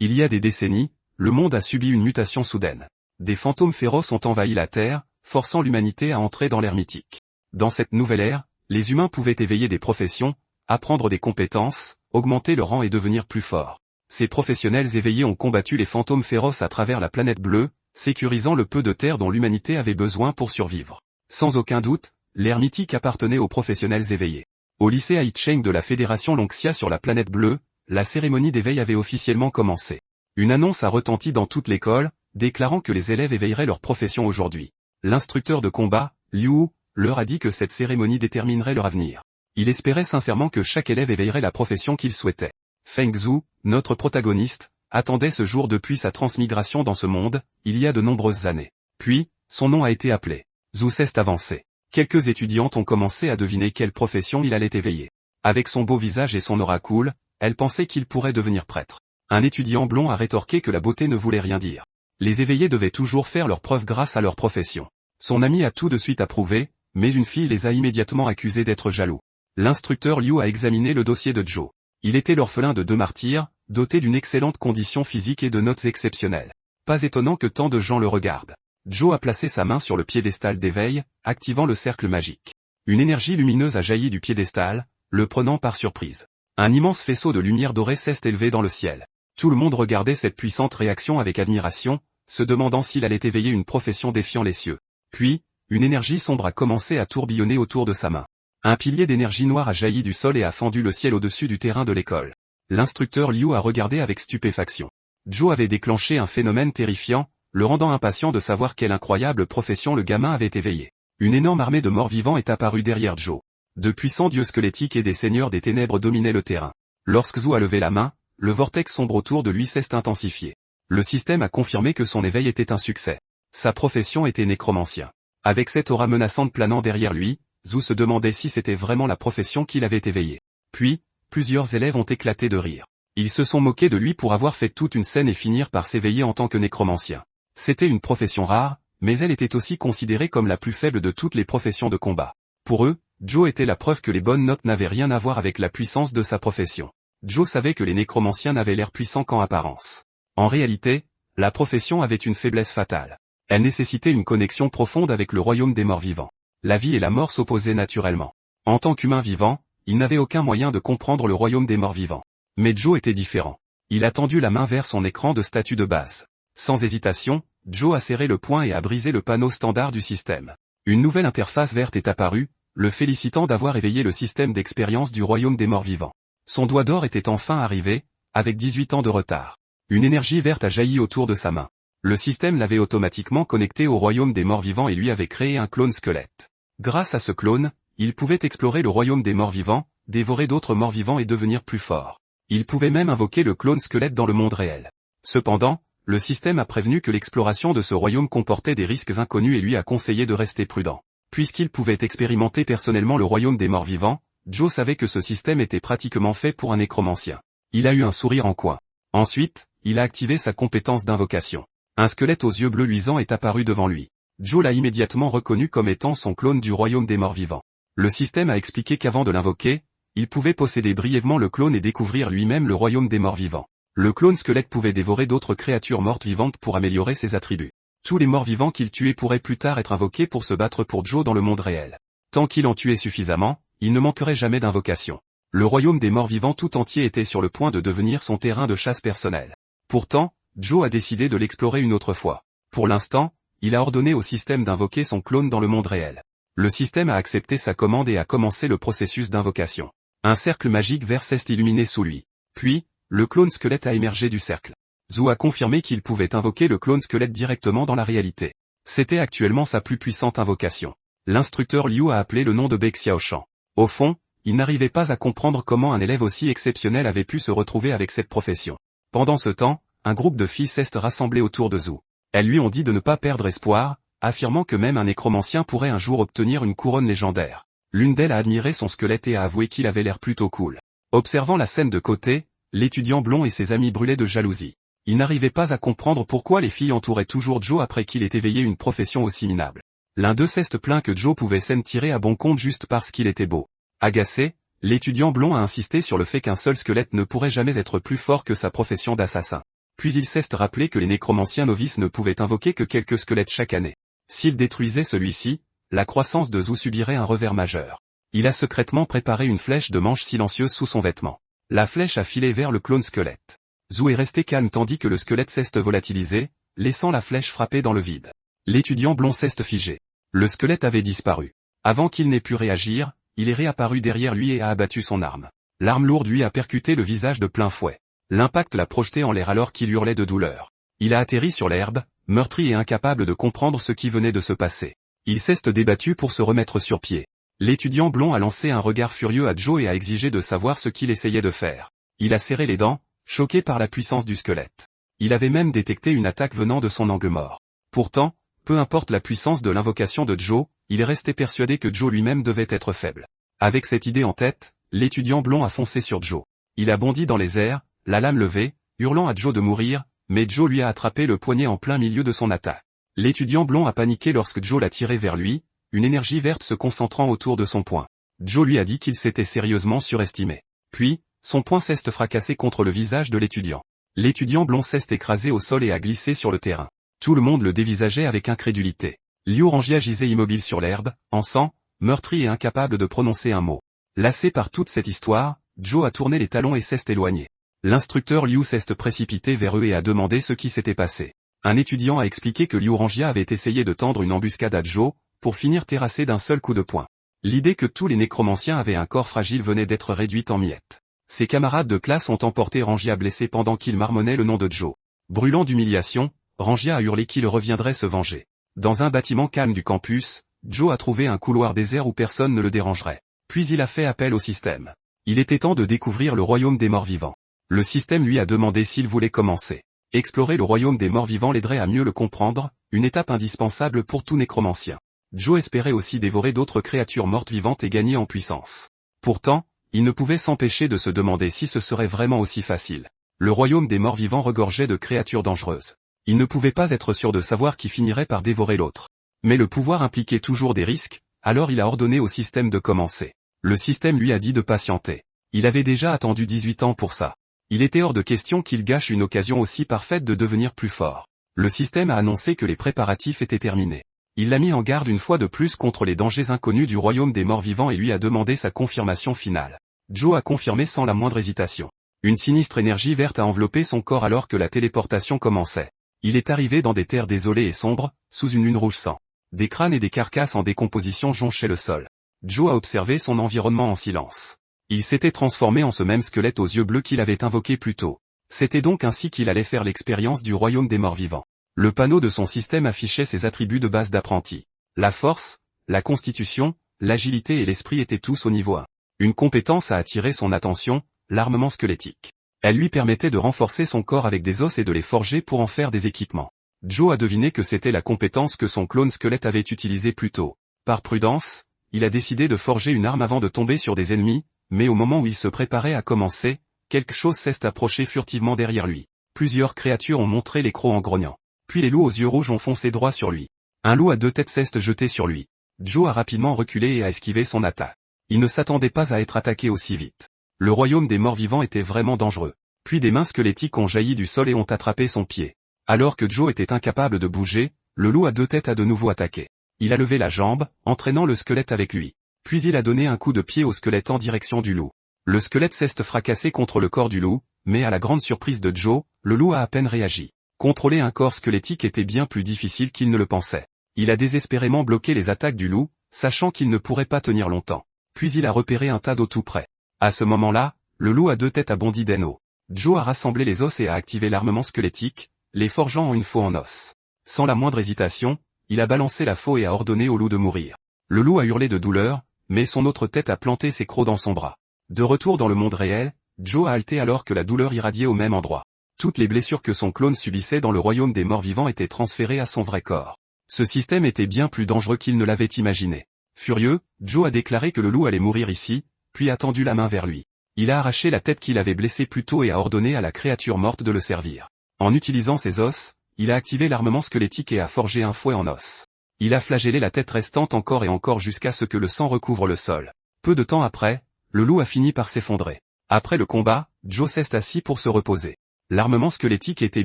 Il y a des décennies, le monde a subi une mutation soudaine. Des fantômes féroces ont envahi la Terre, forçant l'humanité à entrer dans l'ère mythique. Dans cette nouvelle ère, les humains pouvaient éveiller des professions, apprendre des compétences, augmenter leur rang et devenir plus forts. Ces professionnels éveillés ont combattu les fantômes féroces à travers la planète bleue, sécurisant le peu de terre dont l'humanité avait besoin pour survivre. Sans aucun doute, l'ère mythique appartenait aux professionnels éveillés. Au lycée Aicheng de la Fédération Longxia sur la planète bleue, la cérémonie d'éveil avait officiellement commencé. Une annonce a retenti dans toute l'école, déclarant que les élèves éveilleraient leur profession aujourd'hui. L'instructeur de combat, Liu, leur a dit que cette cérémonie déterminerait leur avenir. Il espérait sincèrement que chaque élève éveillerait la profession qu'il souhaitait. Feng Zhu, notre protagoniste, attendait ce jour depuis sa transmigration dans ce monde, il y a de nombreuses années. Puis, son nom a été appelé. Zhu s'est avancé. Quelques étudiantes ont commencé à deviner quelle profession il allait éveiller. Avec son beau visage et son aura cool, elle pensait qu'il pourrait devenir prêtre. Un étudiant blond a rétorqué que la beauté ne voulait rien dire. Les éveillés devaient toujours faire leurs preuves grâce à leur profession. Son ami a tout de suite approuvé, mais une fille les a immédiatement accusés d'être jaloux. L'instructeur Liu a examiné le dossier de Zhou. Il était l'orphelin de 2 martyrs, doté d'une excellente condition physique et de notes exceptionnelles. Pas étonnant que tant de gens le regardent. Zhou a placé sa main sur le piédestal d'éveil, activant le cercle magique. Une énergie lumineuse a jailli du piédestal, le prenant par surprise. Un immense faisceau de lumière dorée s'est élevé dans le ciel. Tout le monde regardait cette puissante réaction avec admiration, se demandant s'il allait éveiller une profession défiant les cieux. Puis, une énergie sombre a commencé à tourbillonner autour de sa main. Un pilier d'énergie noire a jailli du sol et a fendu le ciel au-dessus du terrain de l'école. L'instructeur Liu a regardé avec stupéfaction. Zhou avait déclenché un phénomène terrifiant, le rendant impatient de savoir quelle incroyable profession le gamin avait éveillé. Une énorme armée de morts-vivants est apparue derrière Zhou. De puissants dieux squelettiques et des seigneurs des ténèbres dominaient le terrain. Lorsque Zhou a levé la main, le vortex sombre autour de lui s'est intensifié. Le système a confirmé que son éveil était un succès. Sa profession était nécromancien. Avec cette aura menaçante planant derrière lui, Zhou se demandait si c'était vraiment la profession qu'il avait éveillée. Puis, plusieurs élèves ont éclaté de rire. Ils se sont moqués de lui pour avoir fait toute une scène et finir par s'éveiller en tant que nécromancien. C'était une profession rare, mais elle était aussi considérée comme la plus faible de toutes les professions de combat. Pour eux, Zhou était la preuve que les bonnes notes n'avaient rien à voir avec la puissance de sa profession. Zhou savait que les nécromanciens n'avaient l'air puissants qu'en apparence. En réalité, la profession avait une faiblesse fatale. Elle nécessitait une connexion profonde avec le royaume des morts vivants. La vie et la mort s'opposaient naturellement. En tant qu'humain vivant, il n'avait aucun moyen de comprendre le royaume des morts vivants. Mais Zhou était différent. Il a tendu la main vers son écran de statut de base. Sans hésitation, Zhou a serré le poing et a brisé le panneau standard du système. Une nouvelle interface verte est apparue, le félicitant d'avoir éveillé le système d'expérience du royaume des morts vivants. Son doigt d'or était enfin arrivé, avec 18 ans de retard. Une énergie verte a jailli autour de sa main. Le système l'avait automatiquement connecté au royaume des morts vivants et lui avait créé un clone squelette. Grâce à ce clone, il pouvait explorer le royaume des morts vivants, dévorer d'autres morts vivants et devenir plus fort. Il pouvait même invoquer le clone squelette dans le monde réel. Cependant, le système a prévenu que l'exploration de ce royaume comportait des risques inconnus et lui a conseillé de rester prudent. Puisqu'il pouvait expérimenter personnellement le royaume des morts vivants, Zhou savait que ce système était pratiquement fait pour un nécromancien. Il a eu un sourire en coin. Ensuite, il a activé sa compétence d'invocation. Un squelette aux yeux bleus luisants est apparu devant lui. Zhou l'a immédiatement reconnu comme étant son clone du royaume des morts vivants. Le système a expliqué qu'avant de l'invoquer, il pouvait posséder brièvement le clone et découvrir lui-même le royaume des morts vivants. Le clone squelette pouvait dévorer d'autres créatures mortes vivantes pour améliorer ses attributs. Tous les morts vivants qu'il tuait pourraient plus tard être invoqués pour se battre pour Zhou dans le monde réel. Tant qu'il en tuait suffisamment, il ne manquerait jamais d'invocation. Le royaume des morts vivants tout entier était sur le point de devenir son terrain de chasse personnel. Pourtant, Zhou a décidé de l'explorer une autre fois. Pour l'instant, il a ordonné au système d'invoquer son clone dans le monde réel. Le système a accepté sa commande et a commencé le processus d'invocation. Un cercle magique vert s'est illuminé sous lui. Puis, le clone squelette a émergé du cercle. Zhou a confirmé qu'il pouvait invoquer le clone squelette directement dans la réalité. C'était actuellement sa plus puissante invocation. L'instructeur Liu a appelé le nom de Bai Xiaoshan. Au fond, il n'arrivait pas à comprendre comment un élève aussi exceptionnel avait pu se retrouver avec cette profession. Pendant ce temps, un groupe de filles s'est rassemblé autour de Zhou. Elles lui ont dit de ne pas perdre espoir, affirmant que même un nécromancien pourrait un jour obtenir une couronne légendaire. L'une d'elles a admiré son squelette et a avoué qu'il avait l'air plutôt cool. Observant la scène de côté, l'étudiant blond et ses amis brûlaient de jalousie. Ils n'arrivaient pas à comprendre pourquoi les filles entouraient toujours Zhou après qu'il ait éveillé une profession aussi minable. L'un d'eux s'est plaint que Zhou pouvait s'en tirer à bon compte juste parce qu'il était beau. Agacé, l'étudiant blond a insisté sur le fait qu'un seul squelette ne pourrait jamais être plus fort que sa profession d'assassin. Puis il s'est rappelé que les nécromanciens novices ne pouvaient invoquer que quelques squelettes chaque année. S'il détruisait celui-ci, la croissance de Zhu subirait un revers majeur. Il a secrètement préparé une flèche de manche silencieuse sous son vêtement. La flèche a filé vers le clone squelette. Zhu est resté calme tandis que le squelette s'est volatilisé, laissant la flèche frapper dans le vide. L'étudiant blond s'est figé. Le squelette avait disparu. Avant qu'il n'ait pu réagir, il est réapparu derrière lui et a abattu son arme. L'arme lourde lui a percuté le visage de plein fouet. L'impact l'a projeté en l'air alors qu'il hurlait de douleur. Il a atterri sur l'herbe, meurtri et incapable de comprendre ce qui venait de se passer. Il s'est débattu pour se remettre sur pied. L'étudiant blond a lancé un regard furieux à Joe et a exigé de savoir ce qu'il essayait de faire. Il a serré les dents, choqué par la puissance du squelette. Il avait même détecté une attaque venant de son angle mort. Pourtant, peu importe la puissance de l'invocation de Joe, il est resté persuadé que Joe lui-même devait être faible. Avec cette idée en tête, l'étudiant blond a foncé sur Joe. Il a bondi dans les airs, la lame levée, hurlant à Joe de mourir, mais Joe lui a attrapé le poignet en plein milieu de son attaque. L'étudiant blond a paniqué lorsque Joe l'a tiré vers lui, une énergie verte se concentrant autour de son poing. Joe lui a dit qu'il s'était sérieusement surestimé. Puis, son poing s'est fracassé contre le visage de l'étudiant. L'étudiant blond s'est écrasé au sol et a glissé sur le terrain. Tout le monde le dévisageait avec incrédulité. Liu Rangjia gisait immobile sur l'herbe, en sang, meurtri et incapable de prononcer un mot. Lassé par toute cette histoire, Joe a tourné les talons et s'est éloigné. L'instructeur Liu s'est précipité vers eux et a demandé ce qui s'était passé. Un étudiant a expliqué que Liu Rangjia avait essayé de tendre une embuscade à Joe, pour finir terrassé d'un seul coup de poing. L'idée que tous les nécromanciens avaient un corps fragile venait d'être réduite en miettes. Ses camarades de classe ont emporté Rangjia blessé pendant qu'il marmonnait le nom de Joe. Brûlant d'humiliation, Rangjia a hurlé qu'il reviendrait se venger. Dans un bâtiment calme du campus, Joe a trouvé un couloir désert où personne ne le dérangerait. Puis il a fait appel au système. Il était temps de découvrir le royaume des morts vivants. Le système lui a demandé s'il voulait commencer. Explorer le royaume des morts vivants l'aiderait à mieux le comprendre, une étape indispensable pour tout nécromancien. Joe espérait aussi dévorer d'autres créatures mortes vivantes et gagner en puissance. Pourtant, il ne pouvait s'empêcher de se demander si ce serait vraiment aussi facile. Le royaume des morts vivants regorgeait de créatures dangereuses. Il ne pouvait pas être sûr de savoir qui finirait par dévorer l'autre. Mais le pouvoir impliquait toujours des risques, alors il a ordonné au système de commencer. Le système lui a dit de patienter. Il avait déjà attendu 18 ans pour ça. Il était hors de question qu'il gâche une occasion aussi parfaite de devenir plus fort. Le système a annoncé que les préparatifs étaient terminés. Il l'a mis en garde une fois de plus contre les dangers inconnus du royaume des morts vivants et lui a demandé sa confirmation finale. Joe a confirmé sans la moindre hésitation. Une sinistre énergie verte a enveloppé son corps alors que la téléportation commençait. Il est arrivé dans des terres désolées et sombres, sous une lune rouge sang. Des crânes et des carcasses en décomposition jonchaient le sol. Joe a observé son environnement en silence. Il s'était transformé en ce même squelette aux yeux bleus qu'il avait invoqué plus tôt. C'était donc ainsi qu'il allait faire l'expérience du royaume des morts vivants. Le panneau de son système affichait ses attributs de base d'apprenti. La force, la constitution, l'agilité et l'esprit étaient tous au niveau 1. Une compétence a attiré son attention, l'armement squelettique. Elle lui permettait de renforcer son corps avec des os et de les forger pour en faire des équipements. Joe a deviné que c'était la compétence que son clone squelette avait utilisée plus tôt. Par prudence, il a décidé de forger une arme avant de tomber sur des ennemis, mais au moment où il se préparait à commencer, quelque chose s'est approché furtivement derrière lui. Plusieurs créatures ont montré les crocs en grognant. Puis les loups aux yeux rouges ont foncé droit sur lui. Un loup à 2 têtes s'est jeté sur lui. Joe a rapidement reculé et a esquivé son attaque. Il ne s'attendait pas à être attaqué aussi vite. Le royaume des morts vivants était vraiment dangereux. Puis des mains squelettiques ont jailli du sol et ont attrapé son pied. Alors que Joe était incapable de bouger, le loup à 2 têtes a de nouveau attaqué. Il a levé la jambe, entraînant le squelette avec lui. Puis il a donné un coup de pied au squelette en direction du loup. Le squelette s'est fracassé contre le corps du loup, mais à la grande surprise de Joe, le loup a à peine réagi. Contrôler un corps squelettique était bien plus difficile qu'il ne le pensait. Il a désespérément bloqué les attaques du loup, sachant qu'il ne pourrait pas tenir longtemps. Puis il a repéré un tas d'eau tout près. À ce moment-là, le loup à 2 têtes a bondi d'un eau. Joe a rassemblé les os et a activé l'armement squelettique, les forgeant en une faux en os. Sans la moindre hésitation, il a balancé la faux et a ordonné au loup de mourir. Le loup a hurlé de douleur, mais son autre tête a planté ses crocs dans son bras. De retour dans le monde réel, Joe a halté alors que la douleur irradiait au même endroit. Toutes les blessures que son clone subissait dans le royaume des morts vivants étaient transférées à son vrai corps. Ce système était bien plus dangereux qu'il ne l'avait imaginé. Furieux, Joe a déclaré que le loup allait mourir ici, puis a tendu la main vers lui. Il a arraché la tête qu'il avait blessée plus tôt et a ordonné à la créature morte de le servir. En utilisant ses os, il a activé l'armement squelettique et a forgé un fouet en os. Il a flagellé la tête restante encore et encore jusqu'à ce que le sang recouvre le sol. Peu de temps après, le loup a fini par s'effondrer. Après le combat, Joe s'est assis pour se reposer. L'armement squelettique était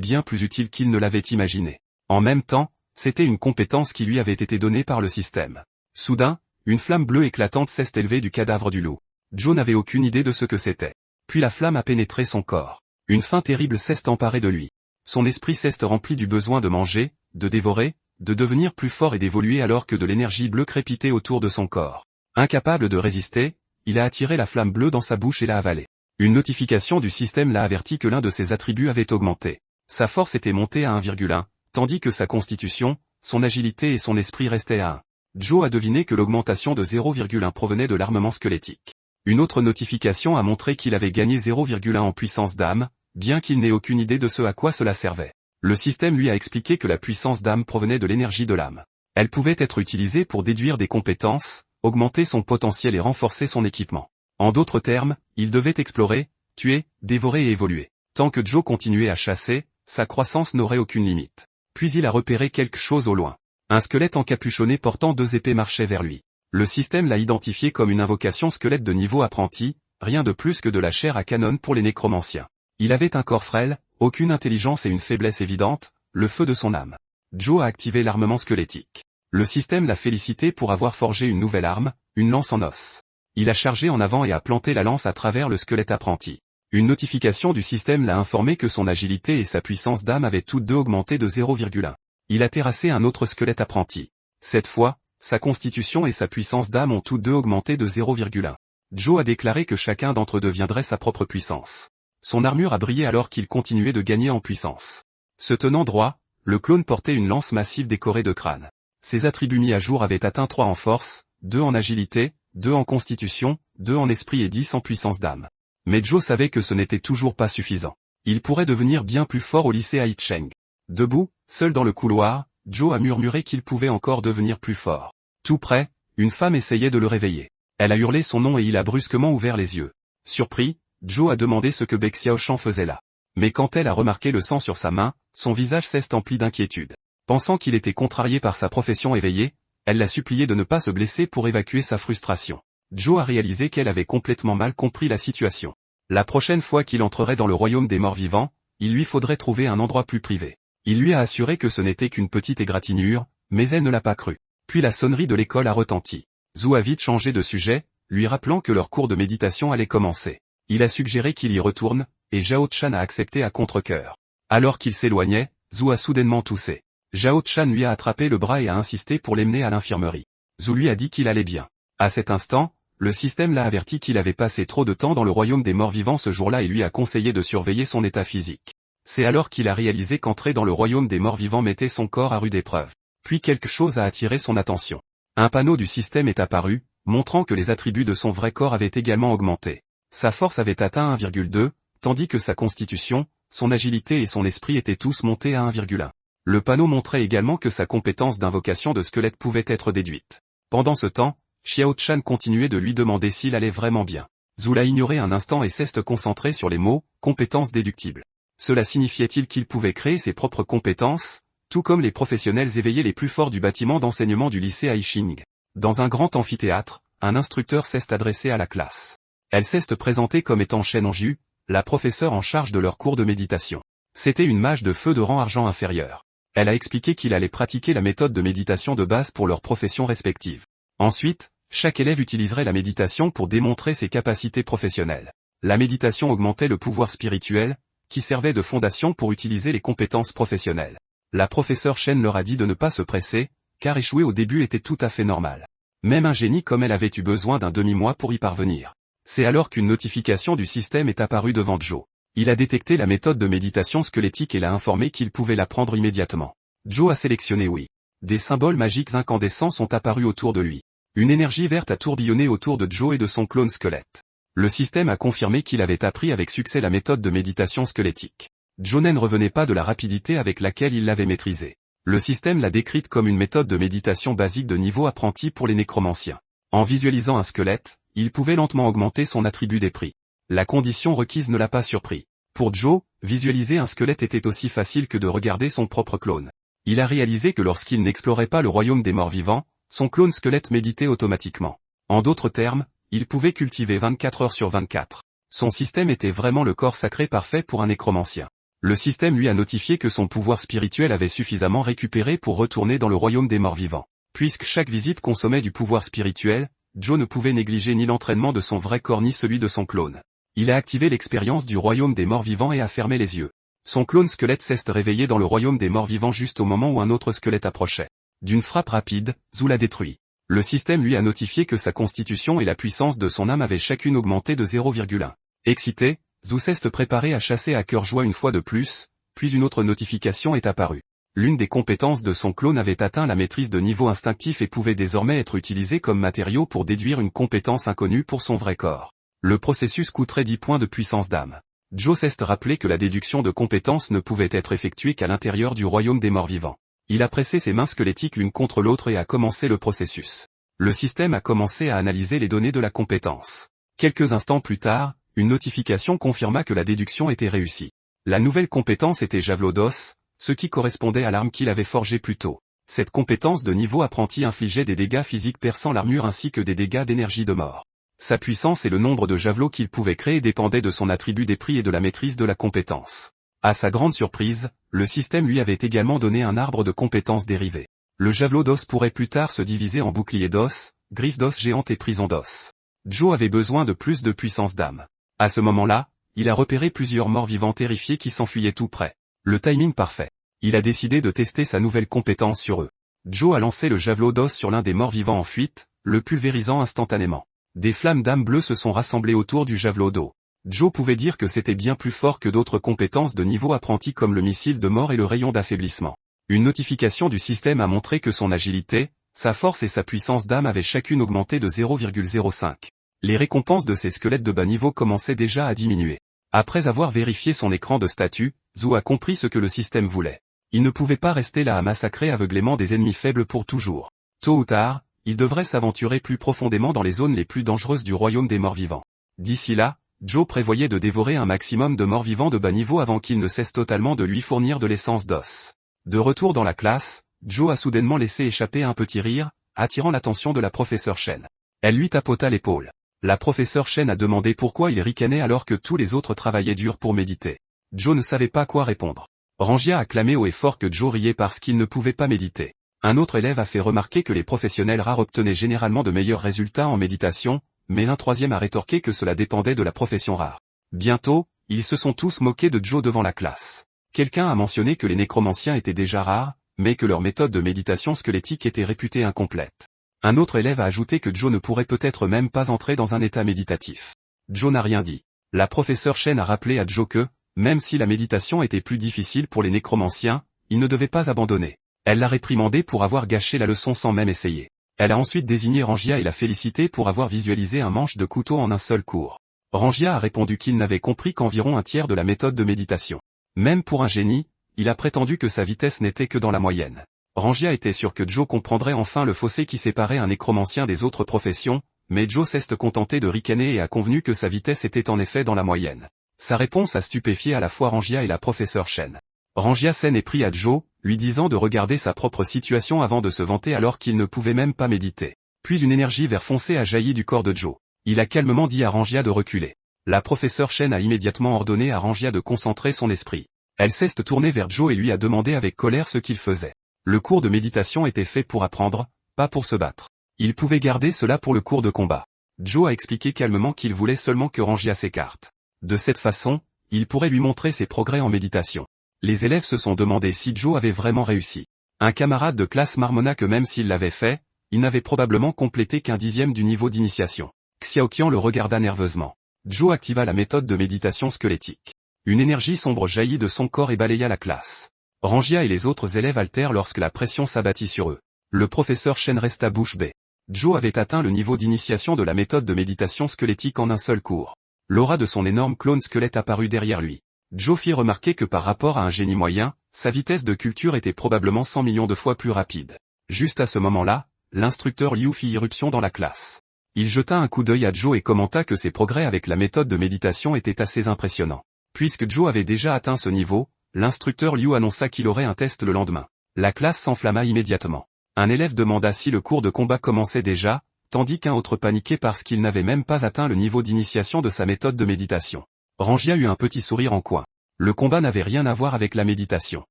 bien plus utile qu'il ne l'avait imaginé. En même temps, c'était une compétence qui lui avait été donnée par le système. Soudain, une flamme bleue éclatante s'est élevée du cadavre du loup. Joe n'avait aucune idée de ce que c'était. Puis la flamme a pénétré son corps. Une faim terrible s'est emparée de lui. Son esprit s'est rempli du besoin de manger, de dévorer, de devenir plus fort et d'évoluer alors que de l'énergie bleue crépitait autour de son corps. Incapable de résister, il a attiré la flamme bleue dans sa bouche et l'a avalée. Une notification du système l'a averti que l'un de ses attributs avait augmenté. Sa force était montée à 1,1, tandis que sa constitution, son agilité et son esprit restaient à 1. Joe a deviné que l'augmentation de 0,1 provenait de l'armement squelettique. Une autre notification a montré qu'il avait gagné 0,1 en puissance d'âme, bien qu'il n'ait aucune idée de ce à quoi cela servait. Le système lui a expliqué que la puissance d'âme provenait de l'énergie de l'âme. Elle pouvait être utilisée pour déduire des compétences, augmenter son potentiel et renforcer son équipement. En d'autres termes, il devait explorer, tuer, dévorer et évoluer. Tant que Joe continuait à chasser, sa croissance n'aurait aucune limite. Puis il a repéré quelque chose au loin. Un squelette encapuchonné portant 2 épées marchait vers lui. Le système l'a identifié comme une invocation squelette de niveau apprenti, rien de plus que de la chair à canon pour les nécromanciens. Il avait un corps frêle, aucune intelligence et une faiblesse évidente, le feu de son âme. Joe a activé l'armement squelettique. Le système l'a félicité pour avoir forgé une nouvelle arme, une lance en os. Il a chargé en avant et a planté la lance à travers le squelette apprenti. Une notification du système l'a informé que son agilité et sa puissance d'âme avaient toutes deux augmenté de 0,1. Il a terrassé un autre squelette apprenti. Cette fois, sa constitution et sa puissance d'âme ont toutes deux augmenté de 0,1. Joe a déclaré que chacun d'entre eux deviendrait sa propre puissance. Son armure a brillé alors qu'il continuait de gagner en puissance. Se tenant droit, le clone portait une lance massive décorée de crânes. Ses attributs mis à jour avaient atteint 3 en force, 2 en agilité, 2 en constitution, 2 en esprit et 10 en puissance d'âme. Mais Joe savait que ce n'était toujours pas suffisant. Il pourrait devenir bien plus fort au lycée Aicheng. Debout, seul dans le couloir, Joe a murmuré qu'il pouvait encore devenir plus fort. Tout près, une femme essayait de le réveiller. Elle a hurlé son nom et il a brusquement ouvert les yeux. Surpris, Joe a demandé ce que Bec Xiaoshan faisait là. Mais quand elle a remarqué le sang sur sa main, son visage s'est empli d'inquiétude. Pensant qu'il était contrarié par sa profession éveillée, elle l'a supplié de ne pas se blesser pour évacuer sa frustration. Joe a réalisé qu'elle avait complètement mal compris la situation. La prochaine fois qu'il entrerait dans le royaume des morts vivants, il lui faudrait trouver un endroit plus privé. Il lui a assuré que ce n'était qu'une petite égratignure, mais elle ne l'a pas cru. Puis la sonnerie de l'école a retenti. Zhou a vite changé de sujet, lui rappelant que leur cours de méditation allait commencer. Il a suggéré qu'il y retourne, et Zhao Chan a accepté à contre-cœur. Alors qu'il s'éloignait, Zhou a soudainement toussé. Zhao Chan lui a attrapé le bras et a insisté pour l'emmener à l'infirmerie. Zhou lui a dit qu'il allait bien. À cet instant, le système l'a averti qu'il avait passé trop de temps dans le royaume des morts vivants ce jour-là et lui a conseillé de surveiller son état physique. C'est alors qu'il a réalisé qu'entrer dans le royaume des morts vivants mettait son corps à rude épreuve. Puis quelque chose a attiré son attention. Un panneau du système est apparu, montrant que les attributs de son vrai corps avaient également augmenté. Sa force avait atteint 1,2, tandis que sa constitution, son agilité et son esprit étaient tous montés à 1,1. Le panneau montrait également que sa compétence d'invocation de squelette pouvait être déduite. Pendant ce temps, Xiao Chan continuait de lui demander s'il allait vraiment bien. Zhou l'a ignoré un instant et s'est concentré sur les mots « compétences déductibles ». Cela signifiait-il qu'il pouvait créer ses propres compétences, tout comme les professionnels éveillés les plus forts du bâtiment d'enseignement du lycée Aiching. Dans un grand amphithéâtre, un instructeur s'est adressé à la classe. Elle s'est présentée comme étant Shen Anju, la professeure en charge de leur cours de méditation. C'était une mage de feu de rang argent inférieur. Elle a expliqué qu'il allait pratiquer la méthode de méditation de base pour leurs professions respectives. Ensuite, chaque élève utiliserait la méditation pour démontrer ses capacités professionnelles. La méditation augmentait le pouvoir spirituel, qui servait de fondation pour utiliser les compétences professionnelles. La professeure Shen leur a dit de ne pas se presser, car échouer au début était tout à fait normal. Même un génie comme elle avait eu besoin d'un demi-mois pour y parvenir. C'est alors qu'une notification du système est apparue devant Joe. Il a détecté la méthode de méditation squelettique et l'a informé qu'il pouvait l'apprendre immédiatement. Joe a sélectionné oui. Des symboles magiques incandescents sont apparus autour de lui. Une énergie verte a tourbillonné autour de Joe et de son clone squelette. Le système a confirmé qu'il avait appris avec succès la méthode de méditation squelettique. Joe ne revenait pas de la rapidité avec laquelle il l'avait maîtrisée. Le système l'a décrite comme une méthode de méditation basique de niveau apprenti pour les nécromanciens. En visualisant un squelette, il pouvait lentement augmenter son attribut d'esprit. La condition requise ne l'a pas surpris. Pour Joe, visualiser un squelette était aussi facile que de regarder son propre clone. Il a réalisé que lorsqu'il n'explorait pas le royaume des morts vivants, son clone squelette méditait automatiquement. En d'autres termes, il pouvait cultiver 24 heures sur 24. Son système était vraiment le corps sacré parfait pour un nécromancien. Le système lui a notifié que son pouvoir spirituel avait suffisamment récupéré pour retourner dans le royaume des morts vivants. Puisque chaque visite consommait du pouvoir spirituel, Joe ne pouvait négliger ni l'entraînement de son vrai corps ni celui de son clone. Il a activé l'expérience du royaume des morts vivants et a fermé les yeux. Son clone squelette s'est réveillé dans le royaume des morts vivants juste au moment où un autre squelette approchait. D'une frappe rapide, Zhu l'a détruit. Le système lui a notifié que sa constitution et la puissance de son âme avaient chacune augmenté de 0,1. Excité, Zhu s'est préparé à chasser à cœur joie une fois de plus, puis une autre notification est apparue. L'une des compétences de son clone avait atteint la maîtrise de niveau instinctif et pouvait désormais être utilisée comme matériau pour déduire une compétence inconnue pour son vrai corps. Le processus coûterait 10 points de puissance d'âme. Joe s'est rappelé que la déduction de compétences ne pouvait être effectuée qu'à l'intérieur du royaume des morts vivants. Il a pressé ses mains squelettiques l'une contre l'autre et a commencé le processus. Le système a commencé à analyser les données de la compétence. Quelques instants plus tard, une notification confirma que la déduction était réussie. La nouvelle compétence était Javelot d'os, ce qui correspondait à l'arme qu'il avait forgée plus tôt. Cette compétence de niveau apprenti infligeait des dégâts physiques perçant l'armure ainsi que des dégâts d'énergie de mort. Sa puissance et le nombre de javelots qu'il pouvait créer dépendaient de son attribut des prix et de la maîtrise de la compétence. À sa grande surprise, le système lui avait également donné un arbre de compétences dérivées. Le javelot d'os pourrait plus tard se diviser en bouclier d'os, griffe d'os géante et prison d'os. Joe avait besoin de plus de puissance d'âme. À ce moment-là, il a repéré plusieurs morts vivants terrifiés qui s'enfuyaient tout près. Le timing parfait. Il a décidé de tester sa nouvelle compétence sur eux. Joe a lancé le javelot d'os sur l'un des morts vivants en fuite, le pulvérisant instantanément. Des flammes d'âme bleue se sont rassemblées autour du javelot d'eau. Joe pouvait dire que c'était bien plus fort que d'autres compétences de niveau apprenti comme le missile de mort et le rayon d'affaiblissement. Une notification du système a montré que son agilité, sa force et sa puissance d'âme avaient chacune augmenté de 0,05. Les récompenses de ces squelettes de bas niveau commençaient déjà à diminuer. Après avoir vérifié son écran de statut, Zhu a compris ce que le système voulait. Il ne pouvait pas rester là à massacrer aveuglément des ennemis faibles pour toujours. Tôt ou tard, il devrait s'aventurer plus profondément dans les zones les plus dangereuses du royaume des morts vivants. D'ici là, Joe prévoyait de dévorer un maximum de morts vivants de bas niveau avant qu'il ne cesse totalement de lui fournir de l'essence d'os. De retour dans la classe, Joe a soudainement laissé échapper un petit rire, attirant l'attention de la professeure Shen. Elle lui tapota l'épaule. La professeure Shen a demandé pourquoi il ricanait alors que tous les autres travaillaient dur pour méditer. Joe ne savait pas quoi répondre. Rangia a clamé haut et fort que Joe riait parce qu'il ne pouvait pas méditer. Un autre élève a fait remarquer que les professionnels rares obtenaient généralement de meilleurs résultats en méditation, mais un troisième a rétorqué que cela dépendait de la profession rare. Bientôt, ils se sont tous moqués de Joe devant la classe. Quelqu'un a mentionné que les nécromanciens étaient déjà rares, mais que leur méthode de méditation squelettique était réputée incomplète. Un autre élève a ajouté que Joe ne pourrait peut-être même pas entrer dans un état méditatif. Joe n'a rien dit. La professeure Shen a rappelé à Joe que, même si la méditation était plus difficile pour les nécromanciens, il ne devait pas abandonner. Elle l'a réprimandé pour avoir gâché la leçon sans même essayer. Elle a ensuite désigné Rangia et l'a félicité pour avoir visualisé un manche de couteau en un seul cours. Rangia a répondu qu'il n'avait compris qu'environ un tiers de la méthode de méditation. Même pour un génie, il a prétendu que sa vitesse n'était que dans la moyenne. Rangia était sûr que Joe comprendrait enfin le fossé qui séparait un nécromancien des autres professions, mais Joe s'est contenté de ricaner et a convenu que sa vitesse était en effet dans la moyenne. Sa réponse a stupéfié à la fois Rangia et la professeure Shen. Rangia s'en est pris à Joe, lui disant de regarder sa propre situation avant de se vanter alors qu'il ne pouvait même pas méditer. Puis une énergie vert foncé a jailli du corps de Joe. Il a calmement dit à Rangia de reculer. La professeure Shen a immédiatement ordonné à Rangia de concentrer son esprit. Elle s'est tournée vers Joe et lui a demandé avec colère ce qu'il faisait. Le cours de méditation était fait pour apprendre, pas pour se battre. Il pouvait garder cela pour le cours de combat. Joe a expliqué calmement qu'il voulait seulement que Rangia s'écarte. De cette façon, il pourrait lui montrer ses progrès en méditation. Les élèves se sont demandé si Joe avait vraiment réussi. Un camarade de classe marmonna que même s'il l'avait fait, il n'avait probablement complété qu'un dixième du niveau d'initiation. Xiaoqian le regarda nerveusement. Joe activa la méthode de méditation squelettique. Une énergie sombre jaillit de son corps et balaya la classe. Rangia et les autres élèves altèrent lorsque la pression s'abattit sur eux. Le professeur Shen resta bouche bée. Joe avait atteint le niveau d'initiation de la méthode de méditation squelettique en un seul cours. L'aura de son énorme clone squelette apparut derrière lui. Joe fit remarquer que par rapport à un génie moyen, sa vitesse de culture était probablement 100 millions de fois plus rapide. Juste à ce moment-là, l'instructeur Liu fit irruption dans la classe. Il jeta un coup d'œil à Joe et commenta que ses progrès avec la méthode de méditation étaient assez impressionnants. Puisque Joe avait déjà atteint ce niveau, l'instructeur Liu annonça qu'il aurait un test le lendemain. La classe s'enflamma immédiatement. Un élève demanda si le cours de combat commençait déjà, tandis qu'un autre paniquait parce qu'il n'avait même pas atteint le niveau d'initiation de sa méthode de méditation. Rangia eut un petit sourire en coin. Le combat n'avait rien à voir avec la méditation.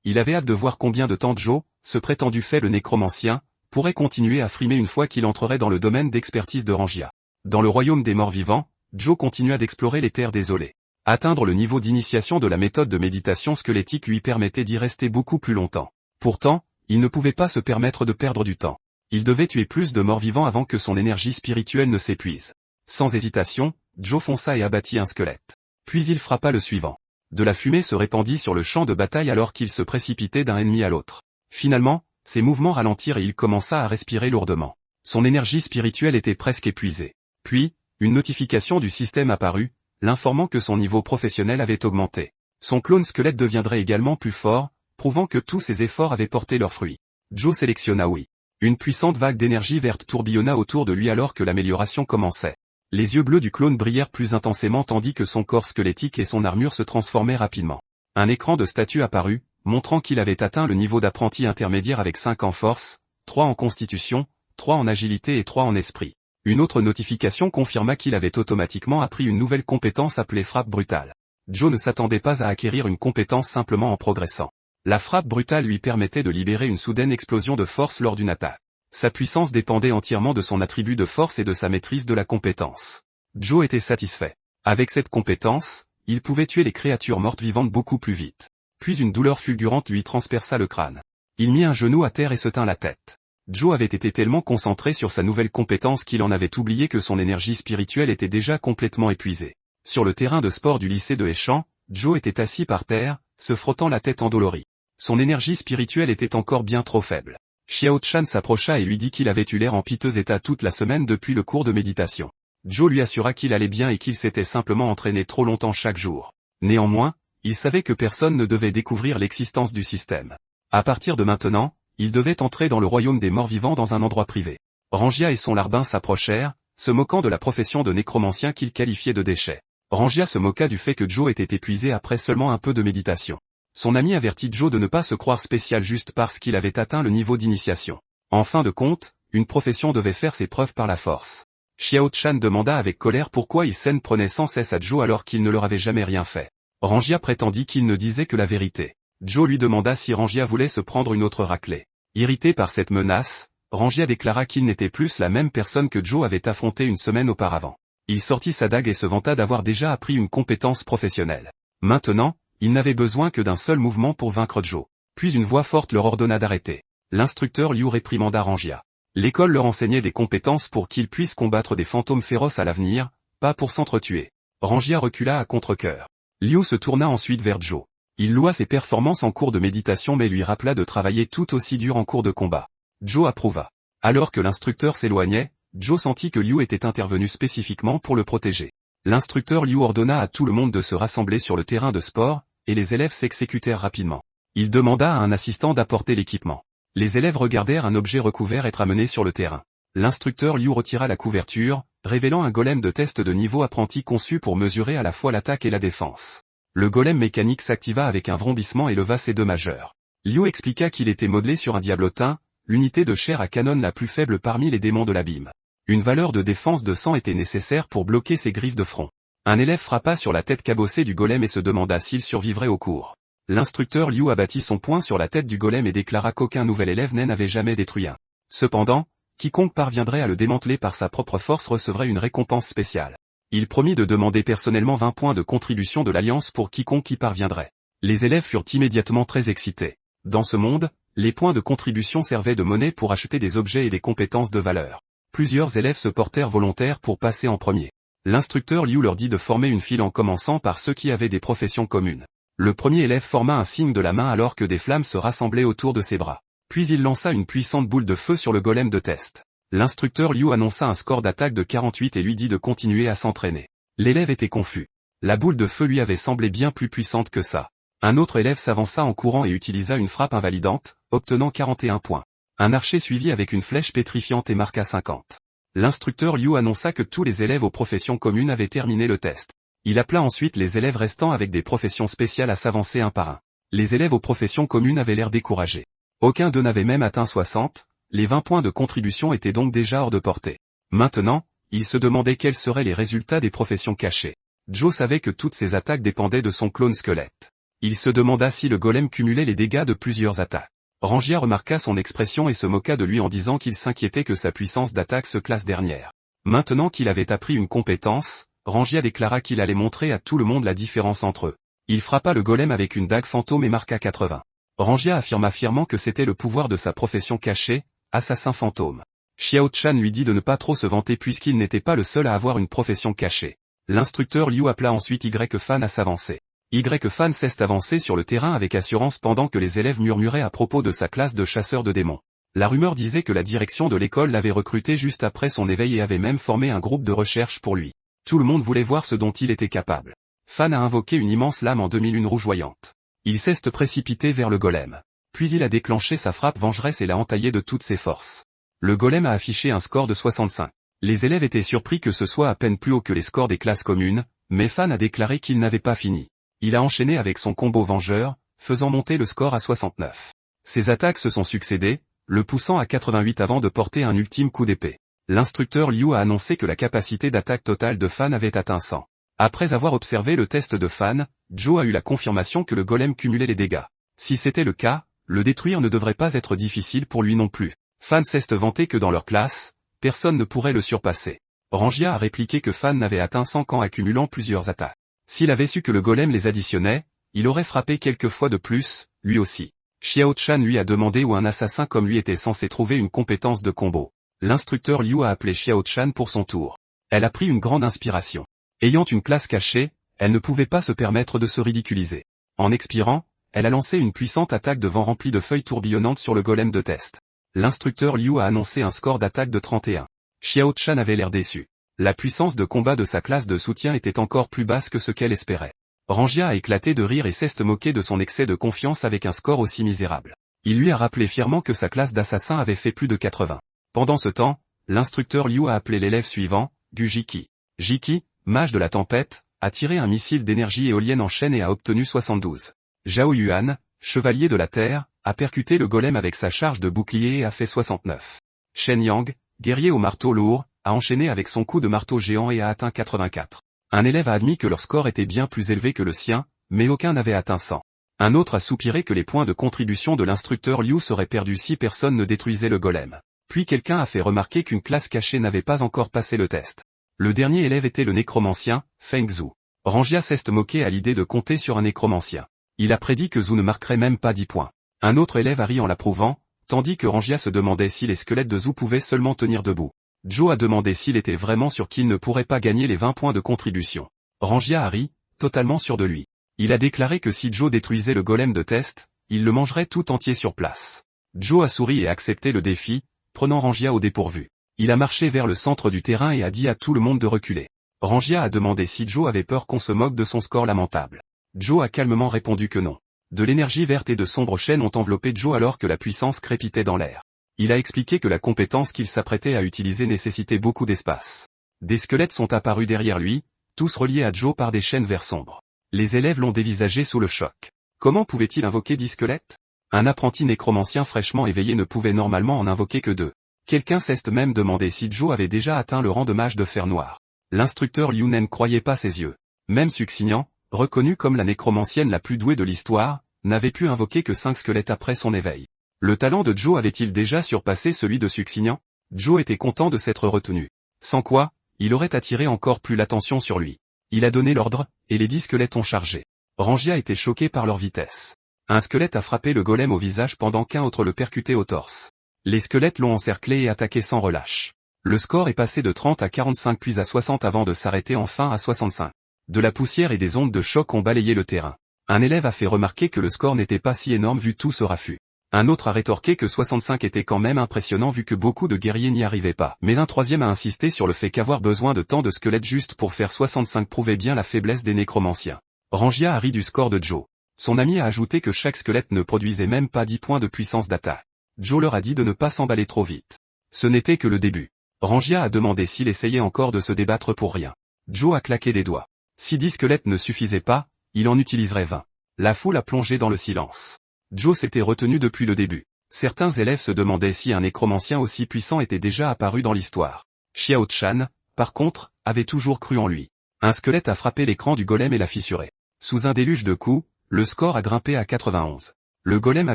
Il avait hâte de voir combien de temps Joe, ce prétendu faible nécromancien, pourrait continuer à frimer une fois qu'il entrerait dans le domaine d'expertise de Rangia. Dans le royaume des morts vivants, Joe continua d'explorer les terres désolées. Atteindre le niveau d'initiation de la méthode de méditation squelettique lui permettait d'y rester beaucoup plus longtemps. Pourtant, il ne pouvait pas se permettre de perdre du temps. Il devait tuer plus de morts vivants avant que son énergie spirituelle ne s'épuise. Sans hésitation, Joe fonça et abattit un squelette. Puis il frappa le suivant. De la fumée se répandit sur le champ de bataille alors qu'il se précipitait d'un ennemi à l'autre. Finalement, ses mouvements ralentirent et il commença à respirer lourdement. Son énergie spirituelle était presque épuisée. Puis, une notification du système apparut, l'informant que son niveau professionnel avait augmenté. Son clone squelette deviendrait également plus fort, prouvant que tous ses efforts avaient porté leurs fruits. Joe sélectionna oui. Une puissante vague d'énergie verte tourbillonna autour de lui alors que l'amélioration commençait. Les yeux bleus du clone brillèrent plus intensément tandis que son corps squelettique et son armure se transformaient rapidement. Un écran de statut apparut, montrant qu'il avait atteint le niveau d'apprenti intermédiaire avec 5 en force, 3 en constitution, 3 en agilité et 3 en esprit. Une autre notification confirma qu'il avait automatiquement appris une nouvelle compétence appelée frappe brutale. Joe ne s'attendait pas à acquérir une compétence simplement en progressant. La frappe brutale lui permettait de libérer une soudaine explosion de force lors d'une attaque. Sa puissance dépendait entièrement de son attribut de force et de sa maîtrise de la compétence. Joe était satisfait. Avec cette compétence, il pouvait tuer les créatures mortes vivantes beaucoup plus vite. Puis une douleur fulgurante lui transperça le crâne. Il mit un genou à terre et se tint la tête. Joe avait été tellement concentré sur sa nouvelle compétence qu'il en avait oublié que son énergie spirituelle était déjà complètement épuisée. Sur le terrain de sport du lycée de Échamps, Joe était assis par terre, se frottant la tête endolorie. Son énergie spirituelle était encore bien trop faible. Xiao Chan s'approcha et lui dit qu'il avait eu l'air en piteux état toute la semaine depuis le cours de méditation. Joe lui assura qu'il allait bien et qu'il s'était simplement entraîné trop longtemps chaque jour. Néanmoins, il savait que personne ne devait découvrir l'existence du système. À partir de maintenant, il devait entrer dans le royaume des morts vivants dans un endroit privé. Rangia et son larbin s'approchèrent, se moquant de la profession de nécromancien qu'ils qualifiaient de déchet. Rangia se moqua du fait que Joe était épuisé après seulement un peu de méditation. Son ami avertit Joe de ne pas se croire spécial juste parce qu'il avait atteint le niveau d'initiation. En fin de compte, une profession devait faire ses preuves par la force. Xiao Chan demanda avec colère pourquoi Isen prenait sans cesse à Joe alors qu'il ne leur avait jamais rien fait. Rangia prétendit qu'il ne disait que la vérité. Joe lui demanda si Rangia voulait se prendre une autre raclée. Irrité par cette menace, Rangia déclara qu'il n'était plus la même personne que Joe avait affronté une semaine auparavant. Il sortit sa dague et se vanta d'avoir déjà appris une compétence professionnelle. Maintenant, il n'avait besoin que d'un seul mouvement pour vaincre Joe. Puis une voix forte leur ordonna d'arrêter. L'instructeur Liu réprimanda Rangia. L'école leur enseignait des compétences pour qu'ils puissent combattre des fantômes féroces à l'avenir, pas pour s'entretuer. Rangia recula à contre-cœur. Liu se tourna ensuite vers Joe. Il loua ses performances en cours de méditation mais lui rappela de travailler tout aussi dur en cours de combat. Joe approuva. Alors que l'instructeur s'éloignait, Joe sentit que Liu était intervenu spécifiquement pour le protéger. L'instructeur Liu ordonna à tout le monde de se rassembler sur le terrain de sport, et les élèves s'exécutèrent rapidement. Il demanda à un assistant d'apporter l'équipement. Les élèves regardèrent un objet recouvert être amené sur le terrain. L'instructeur Liu retira la couverture, révélant un golem de test de niveau apprenti conçu pour mesurer à la fois l'attaque et la défense. Le golem mécanique s'activa avec un vrombissement et leva ses deux majeurs. Liu expliqua qu'il était modelé sur un diablotin, l'unité de chair à canon la plus faible parmi les démons de l'abîme. Une valeur de défense de 100 était nécessaire pour bloquer ses griffes de front. Un élève frappa sur la tête cabossée du golem et se demanda s'il survivrait au cours. L'instructeur Liu abattit son poing sur la tête du golem et déclara qu'aucun nouvel élève n'avait jamais détruit un. Cependant, quiconque parviendrait à le démanteler par sa propre force recevrait une récompense spéciale. Il promit de demander personnellement 20 points de contribution de l'Alliance pour quiconque y parviendrait. Les élèves furent immédiatement très excités. Dans ce monde, les points de contribution servaient de monnaie pour acheter des objets et des compétences de valeur. Plusieurs élèves se portèrent volontaires pour passer en premier. L'instructeur Liu leur dit de former une file en commençant par ceux qui avaient des professions communes. Le premier élève forma un signe de la main alors que des flammes se rassemblaient autour de ses bras. Puis il lança une puissante boule de feu sur le golem de test. L'instructeur Liu annonça un score d'attaque de 48 et lui dit de continuer à s'entraîner. L'élève était confus. La boule de feu lui avait semblé bien plus puissante que ça. Un autre élève s'avança en courant et utilisa une frappe invalidante, obtenant 41 points. Un archer suivit avec une flèche pétrifiante et marqua 50. L'instructeur Liu annonça que tous les élèves aux professions communes avaient terminé le test. Il appela ensuite les élèves restants avec des professions spéciales à s'avancer un par un. Les élèves aux professions communes avaient l'air découragés. Aucun d'eux n'avait même atteint 60, les 20 points de contribution étaient donc déjà hors de portée. Maintenant, il se demandait quels seraient les résultats des professions cachées. Joe savait que toutes ces attaques dépendaient de son clone squelette. Il se demanda si le golem cumulait les dégâts de plusieurs attaques. Rangia remarqua son expression et se moqua de lui en disant qu'il s'inquiétait que sa puissance d'attaque se classe dernière. Maintenant qu'il avait appris une compétence, Rangia déclara qu'il allait montrer à tout le monde la différence entre eux. Il frappa le golem avec une dague fantôme et marqua 80. Rangia affirma fièrement que c'était le pouvoir de sa profession cachée, assassin fantôme. Xiao Chan lui dit de ne pas trop se vanter puisqu'il n'était pas le seul à avoir une profession cachée. L'instructeur Liu appela ensuite Y-Fan à s'avancer. Y-Fan s'est avancé sur le terrain avec assurance pendant que les élèves murmuraient à propos de sa classe de chasseur de démons. La rumeur disait que la direction de l'école l'avait recruté juste après son éveil et avait même formé un groupe de recherche pour lui. Tout le monde voulait voir ce dont il était capable. Fan a invoqué une immense lame en 2001 rougeoyante. Il s'est précipité vers le golem. Puis il a déclenché sa frappe vengeresse et l'a entaillé de toutes ses forces. Le golem a affiché un score de 65. Les élèves étaient surpris que ce soit à peine plus haut que les scores des classes communes, mais Fan a déclaré qu'il n'avait pas fini. Il a enchaîné avec son combo vengeur, faisant monter le score à 69. Ses attaques se sont succédées, le poussant à 88 avant de porter un ultime coup d'épée. L'instructeur Liu a annoncé que la capacité d'attaque totale de Fan avait atteint 100. Après avoir observé le test de Fan, Joe a eu la confirmation que le golem cumulait les dégâts. Si c'était le cas, le détruire ne devrait pas être difficile pour lui non plus. Fan s'est vanté que dans leur classe, personne ne pourrait le surpasser. Rangia a répliqué que Fan n'avait atteint 100 qu'en accumulant plusieurs attaques. S'il avait su que le golem les additionnait, il aurait frappé quelques fois de plus, lui aussi. Xiao Chan lui a demandé où un assassin comme lui était censé trouver une compétence de combo. L'instructeur Liu a appelé Xiao Chan pour son tour. Elle a pris une grande inspiration. Ayant une classe cachée, elle ne pouvait pas se permettre de se ridiculiser. En expirant, elle a lancé une puissante attaque de vent remplie de feuilles tourbillonnantes sur le golem de test. L'instructeur Liu a annoncé un score d'attaque de 31. Xiao Chan avait l'air déçu. La puissance de combat de sa classe de soutien était encore plus basse que ce qu'elle espérait. Rangia a éclaté de rire et s'est moqué de son excès de confiance avec un score aussi misérable. Il lui a rappelé fièrement que sa classe d'assassin avait fait plus de 80. Pendant ce temps, l'instructeur Liu a appelé l'élève suivant, Gu Jiki. Jiki, mage de la tempête, a tiré un missile d'énergie éolienne en chaîne et a obtenu 72. Zhao Yuan, chevalier de la terre, a percuté le golem avec sa charge de bouclier et a fait 69. Shen Yang, guerrier au marteau lourd, a enchaîné avec son coup de marteau géant et a atteint 84. Un élève a admis que leur score était bien plus élevé que le sien, mais aucun n'avait atteint 100. Un autre a soupiré que les points de contribution de l'instructeur Liu seraient perdus si personne ne détruisait le golem. Puis quelqu'un a fait remarquer qu'une classe cachée n'avait pas encore passé le test. Le dernier élève était le nécromancien, Feng Zhu. Rangia s'est moqué à l'idée de compter sur un nécromancien. Il a prédit que Zhu ne marquerait même pas 10 points. Un autre élève a ri en l'approuvant, tandis que Rangia se demandait si les squelettes de Zhu pouvaient seulement tenir debout. Joe a demandé s'il était vraiment sûr qu'il ne pourrait pas gagner les 20 points de contribution. Rangia a ri, totalement sûr de lui. Il a déclaré que si Joe détruisait le golem de test, il le mangerait tout entier sur place. Joe a souri et accepté le défi, prenant Rangia au dépourvu. Il a marché vers le centre du terrain et a dit à tout le monde de reculer. Rangia a demandé si Joe avait peur qu'on se moque de son score lamentable. Joe a calmement répondu que non. De l'énergie verte et de sombres chaînes ont enveloppé Joe alors que la puissance crépitait dans l'air. Il a expliqué que la compétence qu'il s'apprêtait à utiliser nécessitait beaucoup d'espace. Des squelettes sont apparus derrière lui, tous reliés à Joe par des chaînes vert sombres. Les élèves l'ont dévisagé sous le choc. Comment pouvait-il invoquer 10 squelettes? Un apprenti nécromancien fraîchement éveillé ne pouvait normalement en invoquer que 2. Quelqu'un s'est même demandé si Joe avait déjà atteint le rang de mage de fer noir. L'instructeur Liu ne croyait pas ses yeux. Même Suxignan, reconnue comme la nécromancienne la plus douée de l'histoire, n'avait pu invoquer que 5 squelettes après son éveil. Le talent de Joe avait-il déjà surpassé celui de Suxignan? Joe était content de s'être retenu. Sans quoi, il aurait attiré encore plus l'attention sur lui. Il a donné l'ordre, et les 10 squelettes ont chargé. Rangia était choqué par leur vitesse. Un squelette a frappé le golem au visage pendant qu'un autre le percutait au torse. Les squelettes l'ont encerclé et attaqué sans relâche. Le score est passé de 30 à 45 puis à 60 avant de s'arrêter enfin à 65. De la poussière et des ondes de choc ont balayé le terrain. Un élève a fait remarquer que le score n'était pas si énorme vu tout ce raffut. Un autre a rétorqué que 65 était quand même impressionnant vu que beaucoup de guerriers n'y arrivaient pas. Mais un troisième a insisté sur le fait qu'avoir besoin de tant de squelettes juste pour faire 65 prouvait bien la faiblesse des nécromanciens. Rangia a ri du score de Joe. Son ami a ajouté que chaque squelette ne produisait même pas 10 points de puissance d'attaque. Joe leur a dit de ne pas s'emballer trop vite. Ce n'était que le début. Rangia a demandé s'il essayait encore de se débattre pour rien. Joe a claqué des doigts. Si 10 squelettes ne suffisaient pas, il en utiliserait 20. La foule a plongé dans le silence. Joe s'était retenu depuis le début. Certains élèves se demandaient si un nécromancien aussi puissant était déjà apparu dans l'histoire. Xiao Chan, par contre, avait toujours cru en lui. Un squelette a frappé l'écran du golem et l'a fissuré. Sous un déluge de coups, le score a grimpé à 91. Le golem a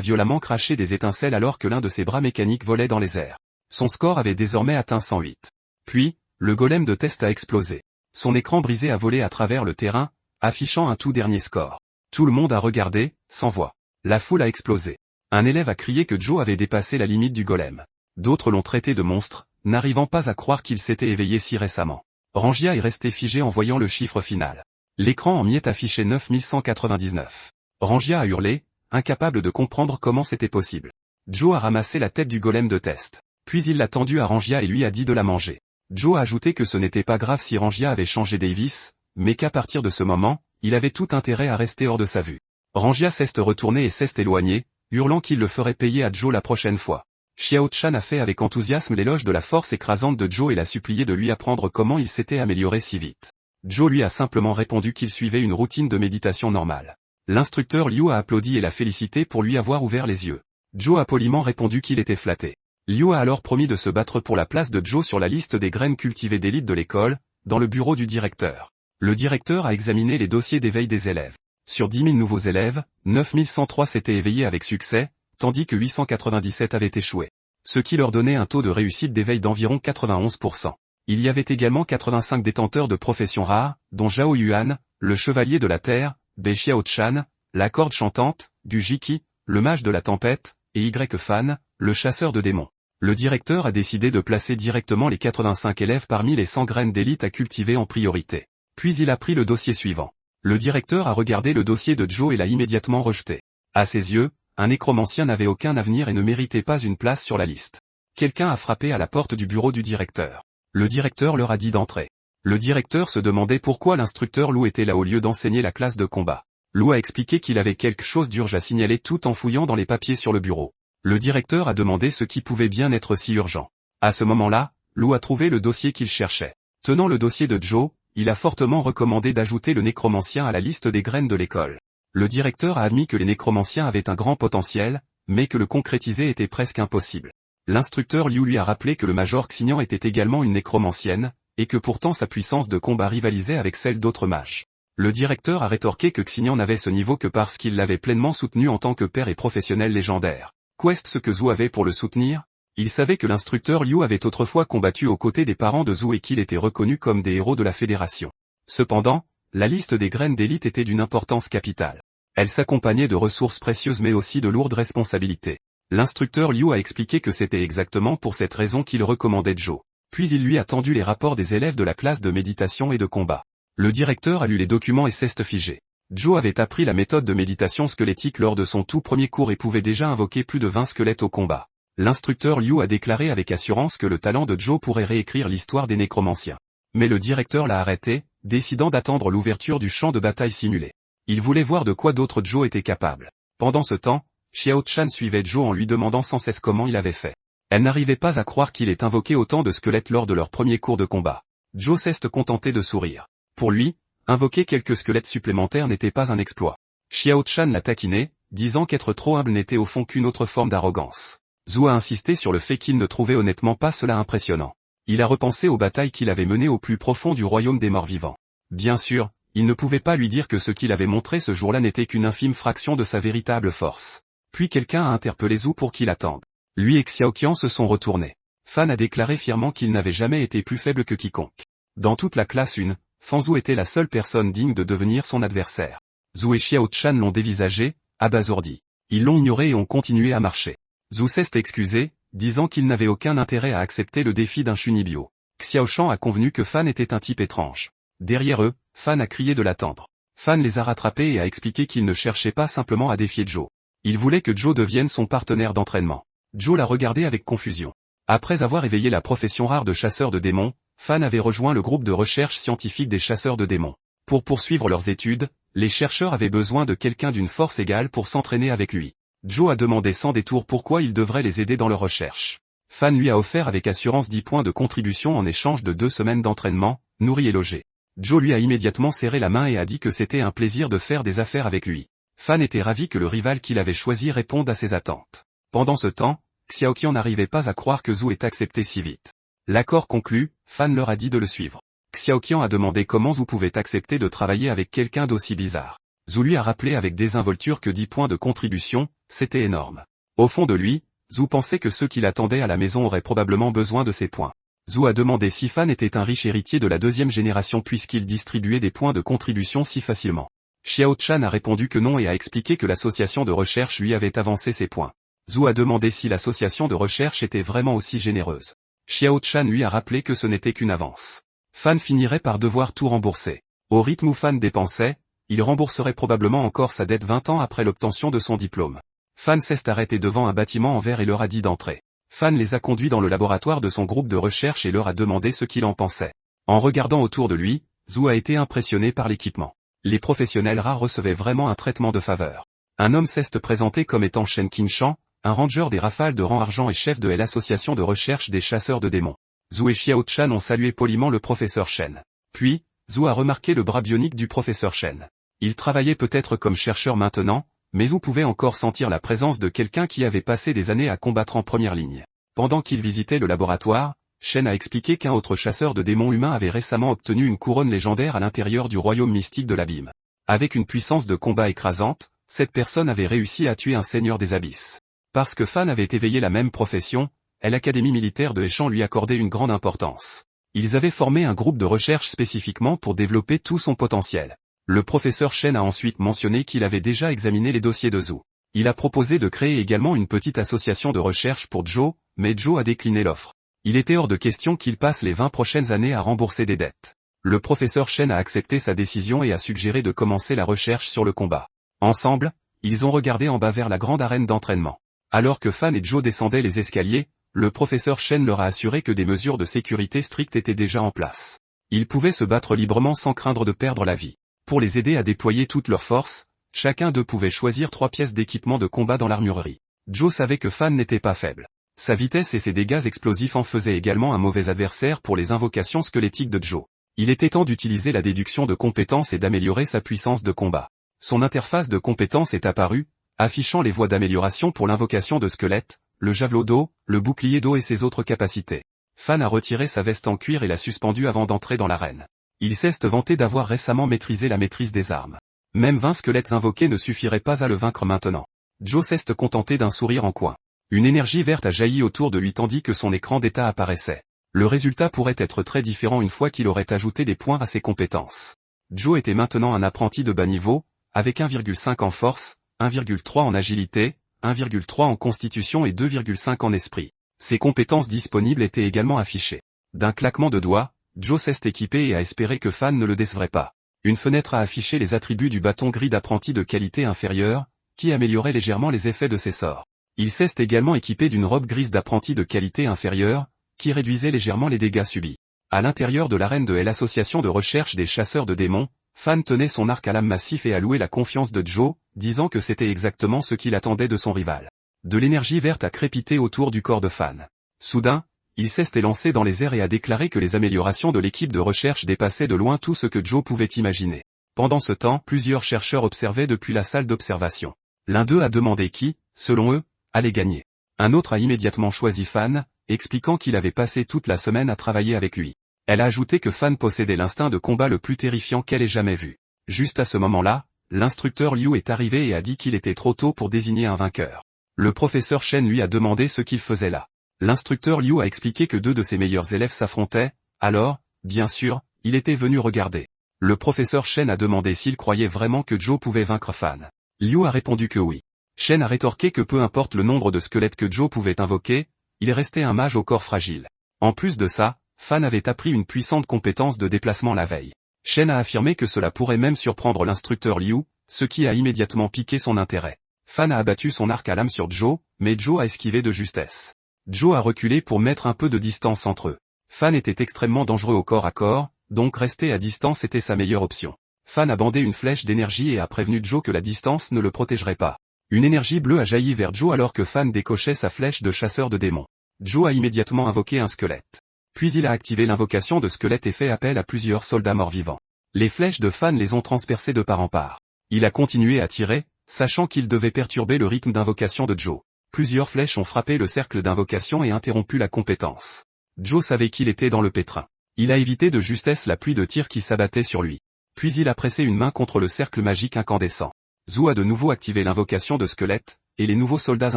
violemment craché des étincelles alors que l'un de ses bras mécaniques volait dans les airs. Son score avait désormais atteint 108. Puis, le golem de test a explosé. Son écran brisé a volé à travers le terrain, affichant un tout dernier score. Tout le monde a regardé, sans voix. La foule a explosé. Un élève a crié que Joe avait dépassé la limite du golem. D'autres l'ont traité de monstre, n'arrivant pas à croire qu'il s'était éveillé si récemment. Rangia est resté figé en voyant le chiffre final. L'écran en miettes affichait 9199. Rangia a hurlé, incapable de comprendre comment c'était possible. Joe a ramassé la tête du golem de test. Puis il l'a tendue à Rangia et lui a dit de la manger. Joe a ajouté que ce n'était pas grave si Rangia avait changé Davis, mais qu'à partir de ce moment, il avait tout intérêt à rester hors de sa vue. Rangia s'est retourné et s'est éloigné, hurlant qu'il le ferait payer à Joe la prochaine fois. Xiao Chan a fait avec enthousiasme l'éloge de la force écrasante de Joe et l'a supplié de lui apprendre comment il s'était amélioré si vite. Joe lui a simplement répondu qu'il suivait une routine de méditation normale. L'instructeur Liu a applaudi et l'a félicité pour lui avoir ouvert les yeux. Joe a poliment répondu qu'il était flatté. Liu a alors promis de se battre pour la place de Joe sur la liste des graines cultivées d'élite de l'école, dans le bureau du directeur. Le directeur a examiné les dossiers d'éveil des élèves. Sur 10 000 nouveaux élèves, 9 103 s'étaient éveillés avec succès, tandis que 897 avaient échoué. Ce qui leur donnait un taux de réussite d'éveil d'environ 91%. Il y avait également 85 détenteurs de professions rares, dont Zhao Yuan, le chevalier de la terre, Bei Xiao Chan, la corde chantante, Gu Jiki, le mage de la tempête, et Y Fan, le chasseur de démons. Le directeur a décidé de placer directement les 85 élèves parmi les 100 graines d'élite à cultiver en priorité. Puis il a pris le dossier suivant. Le directeur a regardé le dossier de Joe et l'a immédiatement rejeté. À ses yeux, un nécromancien n'avait aucun avenir et ne méritait pas une place sur la liste. Quelqu'un a frappé à la porte du bureau du directeur. Le directeur leur a dit d'entrer. Le directeur se demandait pourquoi l'instructeur Lou était là au lieu d'enseigner la classe de combat. Lou a expliqué qu'il avait quelque chose d'urgent à signaler tout en fouillant dans les papiers sur le bureau. Le directeur a demandé ce qui pouvait bien être si urgent. À ce moment-là, Lou a trouvé le dossier qu'il cherchait. Tenant le dossier de Joe, il a fortement recommandé d'ajouter le nécromancien à la liste des graines de l'école. Le directeur a admis que les nécromanciens avaient un grand potentiel, mais que le concrétiser était presque impossible. L'instructeur Liu lui a rappelé que le major Xignan était également une nécromancienne, et que pourtant sa puissance de combat rivalisait avec celle d'autres mages. Le directeur a rétorqué que Xignan n'avait ce niveau que parce qu'il l'avait pleinement soutenu en tant que père et professionnel légendaire. Qu'est ce que Zhou avait pour le soutenir? Il savait que l'instructeur Liu avait autrefois combattu aux côtés des parents de Zhou et qu'il était reconnu comme des héros de la fédération. Cependant, la liste des graines d'élite était d'une importance capitale. Elle s'accompagnait de ressources précieuses mais aussi de lourdes responsabilités. L'instructeur Liu a expliqué que c'était exactement pour cette raison qu'il recommandait Joe. Puis il lui a tendu les rapports des élèves de la classe de méditation et de combat. Le directeur a lu les documents et s'est figé. Joe avait appris la méthode de méditation squelettique lors de son tout premier cours et pouvait déjà invoquer plus de 20 squelettes au combat. L'instructeur Liu a déclaré avec assurance que le talent de Joe pourrait réécrire l'histoire des nécromanciens. Mais le directeur l'a arrêté, décidant d'attendre l'ouverture du champ de bataille simulé. Il voulait voir de quoi d'autre Joe était capable. Pendant ce temps, Xiao Chan suivait Joe en lui demandant sans cesse comment il avait fait. Elle n'arrivait pas à croire qu'il ait invoqué autant de squelettes lors de leur premier cours de combat. Joe s'est contenté de sourire. Pour lui, invoquer quelques squelettes supplémentaires n'était pas un exploit. Xiao Chan l'a taquiné, disant qu'être trop humble n'était au fond qu'une autre forme d'arrogance. Zhou a insisté sur le fait qu'il ne trouvait honnêtement pas cela impressionnant. Il a repensé aux batailles qu'il avait menées au plus profond du royaume des morts vivants. Bien sûr, il ne pouvait pas lui dire que ce qu'il avait montré ce jour-là n'était qu'une infime fraction de sa véritable force. Puis quelqu'un a interpellé Zhou pour qu'il attende. Lui et Xiaoqian se sont retournés. Fan a déclaré fièrement qu'il n'avait jamais été plus faible que quiconque. Dans toute la classe 1, Fanzhou était la seule personne digne de devenir son adversaire. Zhou et Xiao Chan l'ont dévisagé, abasourdi. Ils l'ont ignoré et ont continué à marcher. Zhou s'est excusé, disant qu'il n'avait aucun intérêt à accepter le défi d'un Shunibyo. Xiao Shan a convenu que Fan était un type étrange. Derrière eux, Fan a crié de l'attendre. Fan les a rattrapés et a expliqué qu'il ne cherchait pas simplement à défier Joe. Il voulait que Joe devienne son partenaire d'entraînement. Joe l'a regardé avec confusion. Après avoir éveillé la profession rare de chasseur de démons, Fan avait rejoint le groupe de recherche scientifique des chasseurs de démons. Pour poursuivre leurs études, les chercheurs avaient besoin de quelqu'un d'une force égale pour s'entraîner avec lui. Joe a demandé sans détour pourquoi il devrait les aider dans leurs recherches. Fan lui a offert avec assurance 10 points de contribution en échange de 2 semaines d'entraînement, nourri et logé. Joe lui a immédiatement serré la main et a dit que c'était un plaisir de faire des affaires avec lui. Fan était ravi que le rival qu'il avait choisi réponde à ses attentes. Pendant ce temps, Xiaoqian n'arrivait pas à croire que Zhou ait accepté si vite. L'accord conclu, Fan leur a dit de le suivre. Xiaoqian a demandé comment Zhou pouvait accepter de travailler avec quelqu'un d'aussi bizarre. Zhu lui a rappelé avec désinvolture que 10 points de contribution, c'était énorme. Au fond de lui, Zhu pensait que ceux qui l'attendaient à la maison auraient probablement besoin de ces points. Zhu a demandé si Fan était un riche héritier de la deuxième génération puisqu'il distribuait des points de contribution si facilement. Xiao Chan a répondu que non et a expliqué que l'association de recherche lui avait avancé ses points. Zhu a demandé si l'association de recherche était vraiment aussi généreuse. Xiao Chan lui a rappelé que ce n'était qu'une avance. Fan finirait par devoir tout rembourser. Au rythme où Fan dépensait, il rembourserait probablement encore sa dette 20 ans après l'obtention de son diplôme. Fan s'est arrêté devant un bâtiment en verre et leur a dit d'entrer. Fan les a conduits dans le laboratoire de son groupe de recherche et leur a demandé ce qu'il en pensait. En regardant autour de lui, Zhu a été impressionné par l'équipement. Les professionnels rares recevaient vraiment un traitement de faveur. Un homme s'est présenté comme étant Shen Qinshan, un ranger des rafales de rang argent et chef de l'association de recherche des chasseurs de démons. Zhu et Xiao Chan ont salué poliment le professeur Shen. Puis, Zhu a remarqué le bras bionique du professeur Shen. Il travaillait peut-être comme chercheur maintenant, mais Zhu pouvait encore sentir la présence de quelqu'un qui avait passé des années à combattre en première ligne. Pendant qu'il visitait le laboratoire, Shen a expliqué qu'un autre chasseur de démons humains avait récemment obtenu une couronne légendaire à l'intérieur du royaume mystique de l'abîme. Avec une puissance de combat écrasante, cette personne avait réussi à tuer un seigneur des abysses. Parce que Fan avait éveillé la même profession, l'Académie militaire de Hechan lui accordait une grande importance. Ils avaient formé un groupe de recherche spécifiquement pour développer tout son potentiel. Le professeur Shen a ensuite mentionné qu'il avait déjà examiné les dossiers de Zhu. Il a proposé de créer également une petite association de recherche pour Zhou, mais Zhou a décliné l'offre. Il était hors de question qu'il passe les 20 prochaines années à rembourser des dettes. Le professeur Shen a accepté sa décision et a suggéré de commencer la recherche sur le combat. Ensemble, ils ont regardé en bas vers la grande arène d'entraînement. Alors que Fan et Zhou descendaient les escaliers, le professeur Shen leur a assuré que des mesures de sécurité strictes étaient déjà en place. Ils pouvaient se battre librement sans craindre de perdre la vie. Pour les aider à déployer toutes leurs forces, chacun d'eux pouvait choisir 3 pièces d'équipement de combat dans l'armurerie. Zhou savait que Fan n'était pas faible. Sa vitesse et ses dégâts explosifs en faisaient également un mauvais adversaire pour les invocations squelettiques de Zhou. Il était temps d'utiliser la déduction de compétences et d'améliorer sa puissance de combat. Son interface de compétences est apparue, affichant les voies d'amélioration pour l'invocation de squelettes, le javelot d'eau, le bouclier d'eau et ses autres capacités. Fan a retiré sa veste en cuir et l'a suspendue avant d'entrer dans l'arène. Il s'est vanté d'avoir récemment maîtrisé la maîtrise des armes. Même 20 squelettes invoqués ne suffiraient pas à le vaincre maintenant. Zhou s'est contenté d'un sourire en coin. Une énergie verte a jailli autour de lui tandis que son écran d'état apparaissait. Le résultat pourrait être très différent une fois qu'il aurait ajouté des points à ses compétences. Zhou était maintenant un apprenti de bas niveau, avec 1,5 en force, 1,3 en agilité, 1,3 en constitution et 2,5 en esprit. Ses compétences disponibles étaient également affichées. D'un claquement de doigts, Zhou s'est équipé et a espéré que Fan ne le décevrait pas. Une fenêtre a affiché les attributs du bâton gris d'apprenti de qualité inférieure, qui améliorait légèrement les effets de ses sorts. Il s'est également équipé d'une robe grise d'apprenti de qualité inférieure, qui réduisait légèrement les dégâts subis. À l'intérieur de l'arène de l'association de recherche des chasseurs de démons, Fan tenait son arc à lame massif et a loué la confiance de Zhou, disant que c'était exactement ce qu'il attendait de son rival. De l'énergie verte a crépité autour du corps de Fan. Soudain, il s'est élancé dans les airs et a déclaré que les améliorations de l'équipe de recherche dépassaient de loin tout ce que Zhou pouvait imaginer. Pendant ce temps, plusieurs chercheurs observaient depuis la salle d'observation. L'un d'eux a demandé qui, selon eux, allait gagner. Un autre a immédiatement choisi Fan, expliquant qu'il avait passé toute la semaine à travailler avec lui. Elle a ajouté que Fan possédait l'instinct de combat le plus terrifiant qu'elle ait jamais vu. Juste à ce moment-là, l'instructeur Liu est arrivé et a dit qu'il était trop tôt pour désigner un vainqueur. Le professeur Shen lui a demandé ce qu'il faisait là. L'instructeur Liu a expliqué que 2 de ses meilleurs élèves s'affrontaient, alors, bien sûr, il était venu regarder. Le professeur Shen a demandé s'il croyait vraiment que Zhou pouvait vaincre Fan. Liu a répondu que oui. Shen a rétorqué que peu importe le nombre de squelettes que Zhou pouvait invoquer, il restait un mage au corps fragile. En plus de ça, Fan avait appris une puissante compétence de déplacement la veille. Shen a affirmé que cela pourrait même surprendre l'instructeur Liu, ce qui a immédiatement piqué son intérêt. Fan a abattu son arc à lame sur Zhou, mais Zhou a esquivé de justesse. Zhou a reculé pour mettre un peu de distance entre eux. Fan était extrêmement dangereux au corps à corps, donc rester à distance était sa meilleure option. Fan a bandé une flèche d'énergie et a prévenu Zhou que la distance ne le protégerait pas. Une énergie bleue a jailli vers Zhou alors que Fan décochait sa flèche de chasseur de démons. Zhou a immédiatement invoqué un squelette. Puis il a activé l'invocation de squelette et fait appel à plusieurs soldats morts-vivants. Les flèches de Fan les ont transpercés de part en part. Il a continué à tirer, sachant qu'il devait perturber le rythme d'invocation de Zhou. Plusieurs flèches ont frappé le cercle d'invocation et interrompu la compétence. Zhou savait qu'il était dans le pétrin. Il a évité de justesse la pluie de tirs qui s'abattait sur lui. Puis il a pressé une main contre le cercle magique incandescent. Zhu a de nouveau activé l'invocation de squelette, et les nouveaux soldats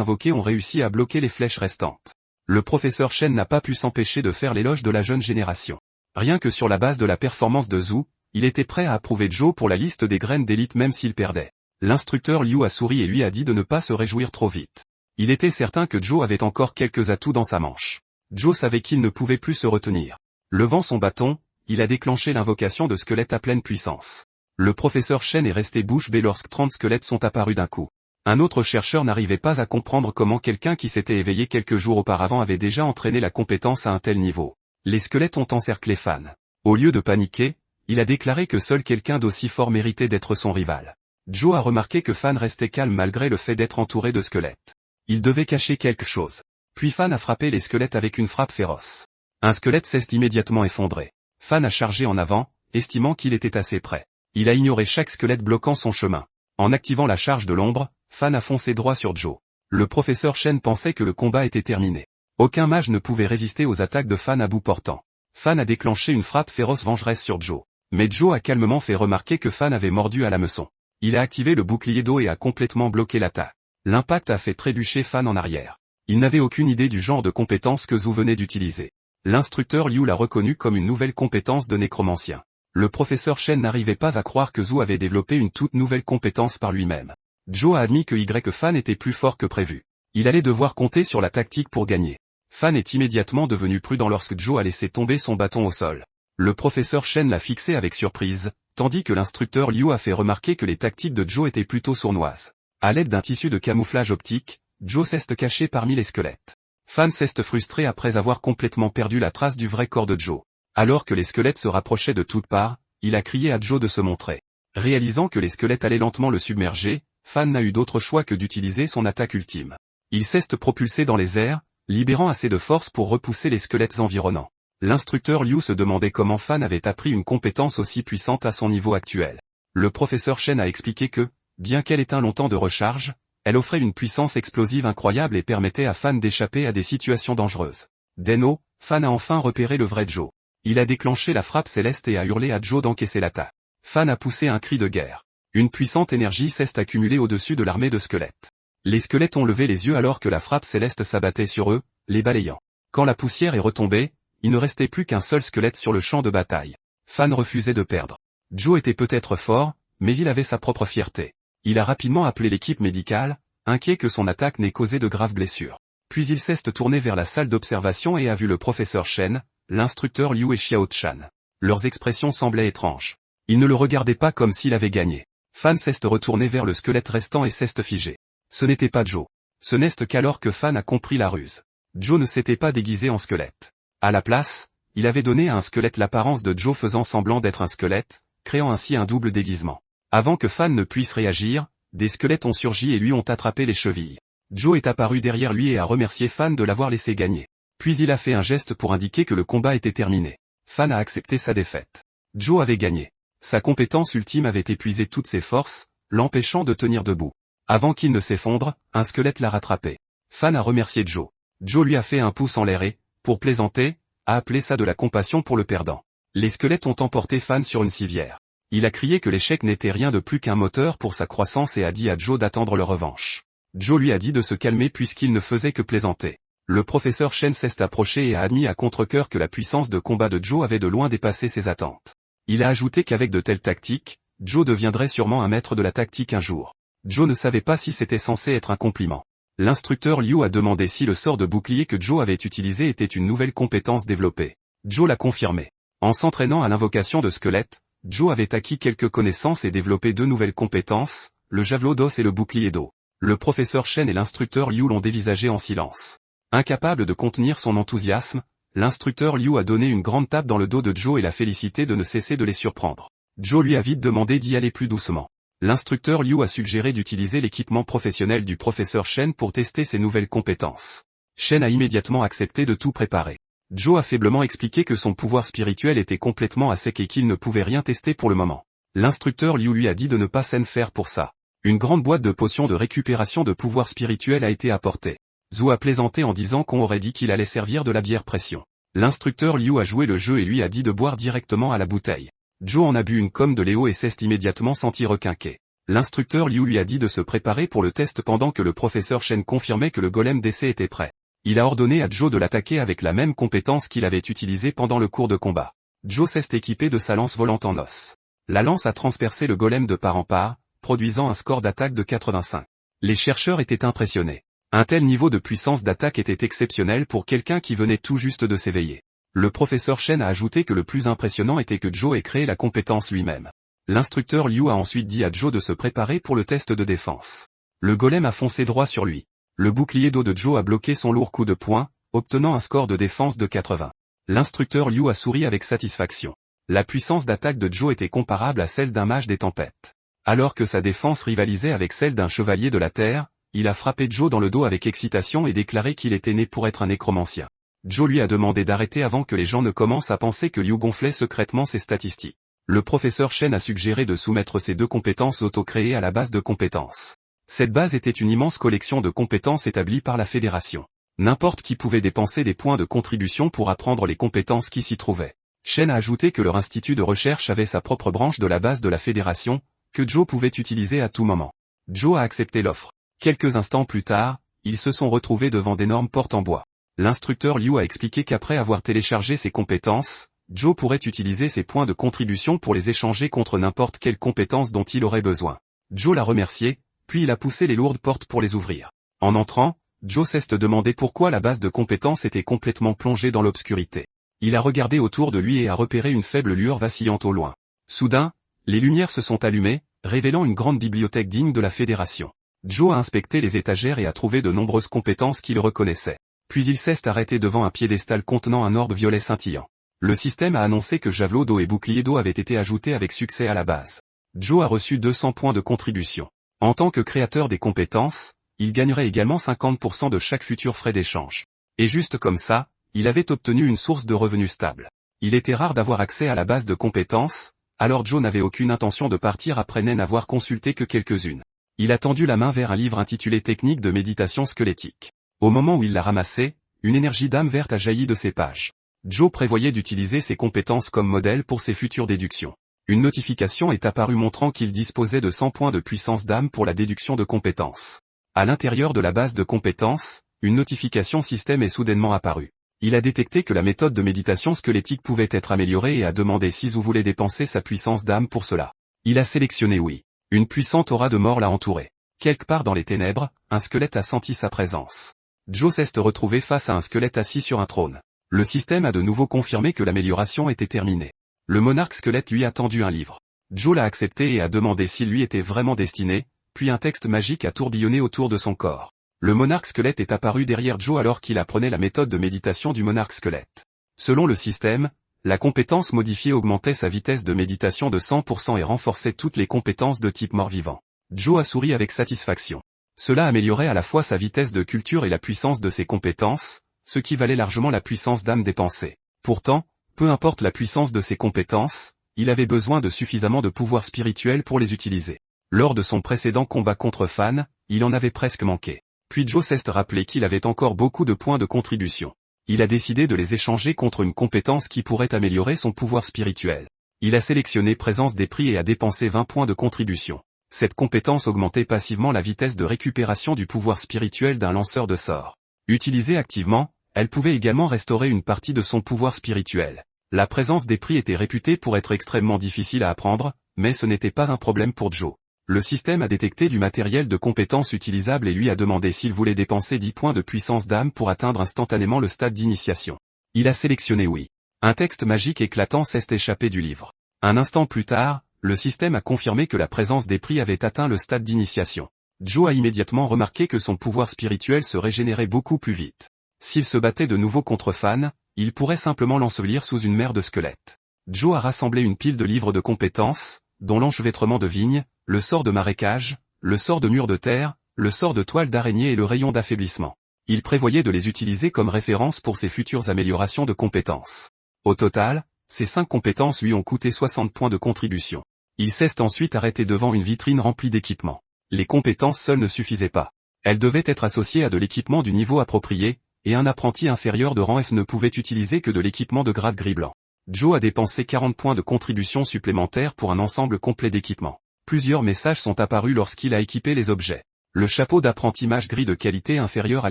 invoqués ont réussi à bloquer les flèches restantes. Le professeur Shen n'a pas pu s'empêcher de faire l'éloge de la jeune génération. Rien que sur la base de la performance de Zhu, il était prêt à approuver Zhou pour la liste des graines d'élite même s'il perdait. L'instructeur Liu a souri et lui a dit de ne pas se réjouir trop vite. Il était certain que Zhou avait encore quelques atouts dans sa manche. Zhou savait qu'il ne pouvait plus se retenir. Levant son bâton, il a déclenché l'invocation de squelette à pleine puissance. Le professeur Shen est resté bouche bée lorsque 30 squelettes sont apparus d'un coup. Un autre chercheur n'arrivait pas à comprendre comment quelqu'un qui s'était éveillé quelques jours auparavant avait déjà entraîné la compétence à un tel niveau. Les squelettes ont encerclé Fan. Au lieu de paniquer, il a déclaré que seul quelqu'un d'aussi fort méritait d'être son rival. Zhou a remarqué que Fan restait calme malgré le fait d'être entouré de squelettes. Il devait cacher quelque chose. Puis Fan a frappé les squelettes avec une frappe féroce. Un squelette s'est immédiatement effondré. Fan a chargé en avant, estimant qu'il était assez près. Il a ignoré chaque squelette bloquant son chemin. En activant la charge de l'ombre, Fan a foncé droit sur Zhou. Le professeur Shen pensait que le combat était terminé. Aucun mage ne pouvait résister aux attaques de Fan à bout portant. Fan a déclenché une frappe féroce vengeresse sur Zhou. Mais Zhou a calmement fait remarquer que Fan avait mordu à l'hameçon. Il a activé le bouclier d'eau et a complètement bloqué l'attaque. L'impact a fait trébucher Fan en arrière. Il n'avait aucune idée du genre de compétence que Zhou venait d'utiliser. L'instructeur Liu l'a reconnu comme une nouvelle compétence de nécromancien. Le professeur Shen n'arrivait pas à croire que Zhou avait développé une toute nouvelle compétence par lui-même. Zhou a admis que Fan était plus fort que prévu. Il allait devoir compter sur la tactique pour gagner. Fan est immédiatement devenu prudent lorsque Zhou a laissé tomber son bâton au sol. Le professeur Shen l'a fixé avec surprise, tandis que l'instructeur Liu a fait remarquer que les tactiques de Zhou étaient plutôt sournoises. À l'aide d'un tissu de camouflage optique, Zhou s'est caché parmi les squelettes. Fan s'est frustré après avoir complètement perdu la trace du vrai corps de Zhou. Alors que les squelettes se rapprochaient de toutes parts, il a crié à Zhou de se montrer. Réalisant que les squelettes allaient lentement le submerger, Fan n'a eu d'autre choix que d'utiliser son attaque ultime. Il s'est propulsé dans les airs, libérant assez de force pour repousser les squelettes environnants. L'instructeur Liu se demandait comment Fan avait appris une compétence aussi puissante à son niveau actuel. Le professeur Shen a expliqué que, bien qu'elle ait un long temps de recharge, elle offrait une puissance explosive incroyable et permettait à Fan d'échapper à des situations dangereuses. Deno, Fan a enfin repéré le vrai Zhou. Il a déclenché la frappe céleste et a hurlé à Zhou d'encaisser l'attaque. Fan a poussé un cri de guerre. Une puissante énergie s'est accumulée au-dessus de l'armée de squelettes. Les squelettes ont levé les yeux alors que la frappe céleste s'abattait sur eux, les balayant. Quand la poussière est retombée, il ne restait plus qu'un seul squelette sur le champ de bataille. Fan refusait de perdre. Zhou était peut-être fort, mais il avait sa propre fierté. Il a rapidement appelé l'équipe médicale, inquiet que son attaque n'ait causé de graves blessures. Puis il s'est tourné vers la salle d'observation et a vu le professeur Shen, l'instructeur Liu et Xiao Chan. Leurs expressions semblaient étranges. Ils ne le regardaient pas comme s'il avait gagné. Fan s'est retourné vers le squelette restant et s'est figé. Ce n'était pas Zhou. Ce n'est qu'alors que Fan a compris la ruse. Zhou ne s'était pas déguisé en squelette. À la place, il avait donné à un squelette l'apparence de Zhou faisant semblant d'être un squelette, créant ainsi un double déguisement. Avant que Fan ne puisse réagir, des squelettes ont surgi et lui ont attrapé les chevilles. Zhou est apparu derrière lui et a remercié Fan de l'avoir laissé gagner. Puis il a fait un geste pour indiquer que le combat était terminé. Fan a accepté sa défaite. Zhou avait gagné. Sa compétence ultime avait épuisé toutes ses forces, l'empêchant de tenir debout. Avant qu'il ne s'effondre, un squelette l'a rattrapé. Fan a remercié Zhou. Zhou lui a fait un pouce en l'air et, pour plaisanter, a appelé ça de la compassion pour le perdant. Les squelettes ont emporté Fan sur une civière. Il a crié que l'échec n'était rien de plus qu'un moteur pour sa croissance et a dit à Zhou d'attendre leur revanche. Zhou lui a dit de se calmer puisqu'il ne faisait que plaisanter. Le professeur Shen s'est approché et a admis à contre-cœur que la puissance de combat de Zhou avait de loin dépassé ses attentes. Il a ajouté qu'avec de telles tactiques, Zhou deviendrait sûrement un maître de la tactique un jour. Zhou ne savait pas si c'était censé être un compliment. L'instructeur Liu a demandé si le sort de bouclier que Zhou avait utilisé était une nouvelle compétence développée. Zhou l'a confirmé. En s'entraînant à l'invocation de squelette, Zhou avait acquis quelques connaissances et développé deux nouvelles compétences, le javelot d'os et le bouclier d'eau. Le professeur Shen et l'instructeur Liu l'ont dévisagé en silence. Incapable de contenir son enthousiasme, l'instructeur Liu a donné une grande tape dans le dos de Zhou et l'a félicité de ne cesser de les surprendre. Zhou lui a vite demandé d'y aller plus doucement. L'instructeur Liu a suggéré d'utiliser l'équipement professionnel du professeur Shen pour tester ses nouvelles compétences. Shen a immédiatement accepté de tout préparer. Zhou a faiblement expliqué que son pouvoir spirituel était complètement à sec et qu'il ne pouvait rien tester pour le moment. L'instructeur Liu lui a dit de ne pas s'en faire pour ça. Une grande boîte de potions de récupération de pouvoir spirituel a été apportée. Zhou a plaisanté en disant qu'on aurait dit qu'il allait servir de la bière pression. L'instructeur Liu a joué le jeu et lui a dit de boire directement à la bouteille. Joe en a bu une comme de Léo et s'est immédiatement senti requinqué. L'instructeur Liu lui a dit de se préparer pour le test pendant que le professeur Shen confirmait que le golem d'essai était prêt. Il a ordonné à Joe de l'attaquer avec la même compétence qu'il avait utilisée pendant le cours de combat. Joe s'est équipé de sa lance volante en os. La lance a transpercé le golem de part en part, produisant un score d'attaque de 85. Les chercheurs étaient impressionnés. Un tel niveau de puissance d'attaque était exceptionnel pour quelqu'un qui venait tout juste de s'éveiller. Le professeur Shen a ajouté que le plus impressionnant était que Joe ait créé la compétence lui-même. L'instructeur Liu a ensuite dit à Joe de se préparer pour le test de défense. Le golem a foncé droit sur lui. Le bouclier d'eau de Joe a bloqué son lourd coup de poing, obtenant un score de défense de 80. L'instructeur Liu a souri avec satisfaction. La puissance d'attaque de Joe était comparable à celle d'un mage des tempêtes. Alors que sa défense rivalisait avec celle d'un chevalier de la terre, il a frappé Joe dans le dos avec excitation et déclaré qu'il était né pour être un nécromancien. Joe lui a demandé d'arrêter avant que les gens ne commencent à penser que Liu gonflait secrètement ses statistiques. Le professeur Shen a suggéré de soumettre ces deux compétences auto-créées à la base de compétences. Cette base était une immense collection de compétences établies par la fédération. N'importe qui pouvait dépenser des points de contribution pour apprendre les compétences qui s'y trouvaient. Shen a ajouté que leur institut de recherche avait sa propre branche de la base de la fédération, que Joe pouvait utiliser à tout moment. Joe a accepté l'offre. Quelques instants plus tard, ils se sont retrouvés devant d'énormes portes en bois. L'instructeur Liu a expliqué qu'après avoir téléchargé ses compétences, Joe pourrait utiliser ses points de contribution pour les échanger contre n'importe quelle compétence dont il aurait besoin. Joe l'a remercié, puis il a poussé les lourdes portes pour les ouvrir. En entrant, Joe s'est demandé pourquoi la base de compétences était complètement plongée dans l'obscurité. Il a regardé autour de lui et a repéré une faible lueur vacillante au loin. Soudain, les lumières se sont allumées, révélant une grande bibliothèque digne de la Fédération. Joe a inspecté les étagères et a trouvé de nombreuses compétences qu'il reconnaissait. Puis il s'est arrêté devant un piédestal contenant un orbe violet scintillant. Le système a annoncé que javelot d'eau et bouclier d'eau avaient été ajoutés avec succès à la base. Joe a reçu 200 points de contribution. En tant que créateur des compétences, il gagnerait également 50% de chaque futur frais d'échange. Et juste comme ça, il avait obtenu une source de revenus stable. Il était rare d'avoir accès à la base de compétences, alors Joe n'avait aucune intention de partir après n'avoir consulté que quelques-unes. Il a tendu la main vers un livre intitulé Techniques de méditation squelettique. Au moment où il l'a ramassé, une énergie d'âme verte a jailli de ses pages. Joe prévoyait d'utiliser ses compétences comme modèle pour ses futures déductions. Une notification est apparue montrant qu'il disposait de 100 points de puissance d'âme pour la déduction de compétences. À l'intérieur de la base de compétences, une notification système est soudainement apparue. Il a détecté que la méthode de méditation squelettique pouvait être améliorée et a demandé si Zou voulait dépenser sa puissance d'âme pour cela. Il a sélectionné oui. Une puissante aura de mort l'a entouré. Quelque part dans les ténèbres, un squelette a senti sa présence. Joe s'est retrouvé face à un squelette assis sur un trône. Le système a de nouveau confirmé que l'amélioration était terminée. Le monarque squelette lui a tendu un livre. Joe l'a accepté et a demandé s'il lui était vraiment destiné, puis un texte magique a tourbillonné autour de son corps. Le monarque squelette est apparu derrière Joe alors qu'il apprenait la méthode de méditation du monarque squelette. Selon le système, la compétence modifiée augmentait sa vitesse de méditation de 100% et renforçait toutes les compétences de type mort-vivant. Joe a souri avec satisfaction. Cela améliorait à la fois sa vitesse de culture et la puissance de ses compétences, ce qui valait largement la puissance d'âme dépensée. Pourtant, peu importe la puissance de ses compétences, il avait besoin de suffisamment de pouvoir spirituel pour les utiliser. Lors de son précédent combat contre Fan, il en avait presque manqué. Puis Joe s'est rappelé qu'il avait encore beaucoup de points de contribution. Il a décidé de les échanger contre une compétence qui pourrait améliorer son pouvoir spirituel. Il a sélectionné présence des prix et a dépensé 20 points de contribution. Cette compétence augmentait passivement la vitesse de récupération du pouvoir spirituel d'un lanceur de sorts. Utilisée activement, elle pouvait également restaurer une partie de son pouvoir spirituel. La présence des prix était réputée pour être extrêmement difficile à apprendre, mais ce n'était pas un problème pour Joe. Le système a détecté du matériel de compétences utilisable et lui a demandé s'il voulait dépenser 10 points de puissance d'âme pour atteindre instantanément le stade d'initiation. Il a sélectionné oui. Un texte magique éclatant s'est échappé du livre. Un instant plus tard, le système a confirmé que la présence des prix avait atteint le stade d'initiation. Joe a immédiatement remarqué que son pouvoir spirituel se régénérait beaucoup plus vite. S'il se battait de nouveau contre Fan, il pourrait simplement l'ensevelir sous une mer de squelettes. Joe a rassemblé une pile de livres de compétences, dont l'enchevêtrement de vigne, le sort de marécage, le sort de mur de terre, le sort de toile d'araignée et le rayon d'affaiblissement. Il prévoyait de les utiliser comme référence pour ses futures améliorations de compétences. Au total, ces 5 compétences lui ont coûté 60 points de contribution. Il s'est ensuite arrêté devant une vitrine remplie d'équipements. Les compétences seules ne suffisaient pas. Elles devaient être associées à de l'équipement du niveau approprié, et un apprenti inférieur de rang F ne pouvait utiliser que de l'équipement de grade gris blanc. Joe a dépensé 40 points de contribution supplémentaires pour un ensemble complet d'équipements. Plusieurs messages sont apparus lorsqu'il a équipé les objets. Le chapeau d'apprenti mage gris de qualité inférieure a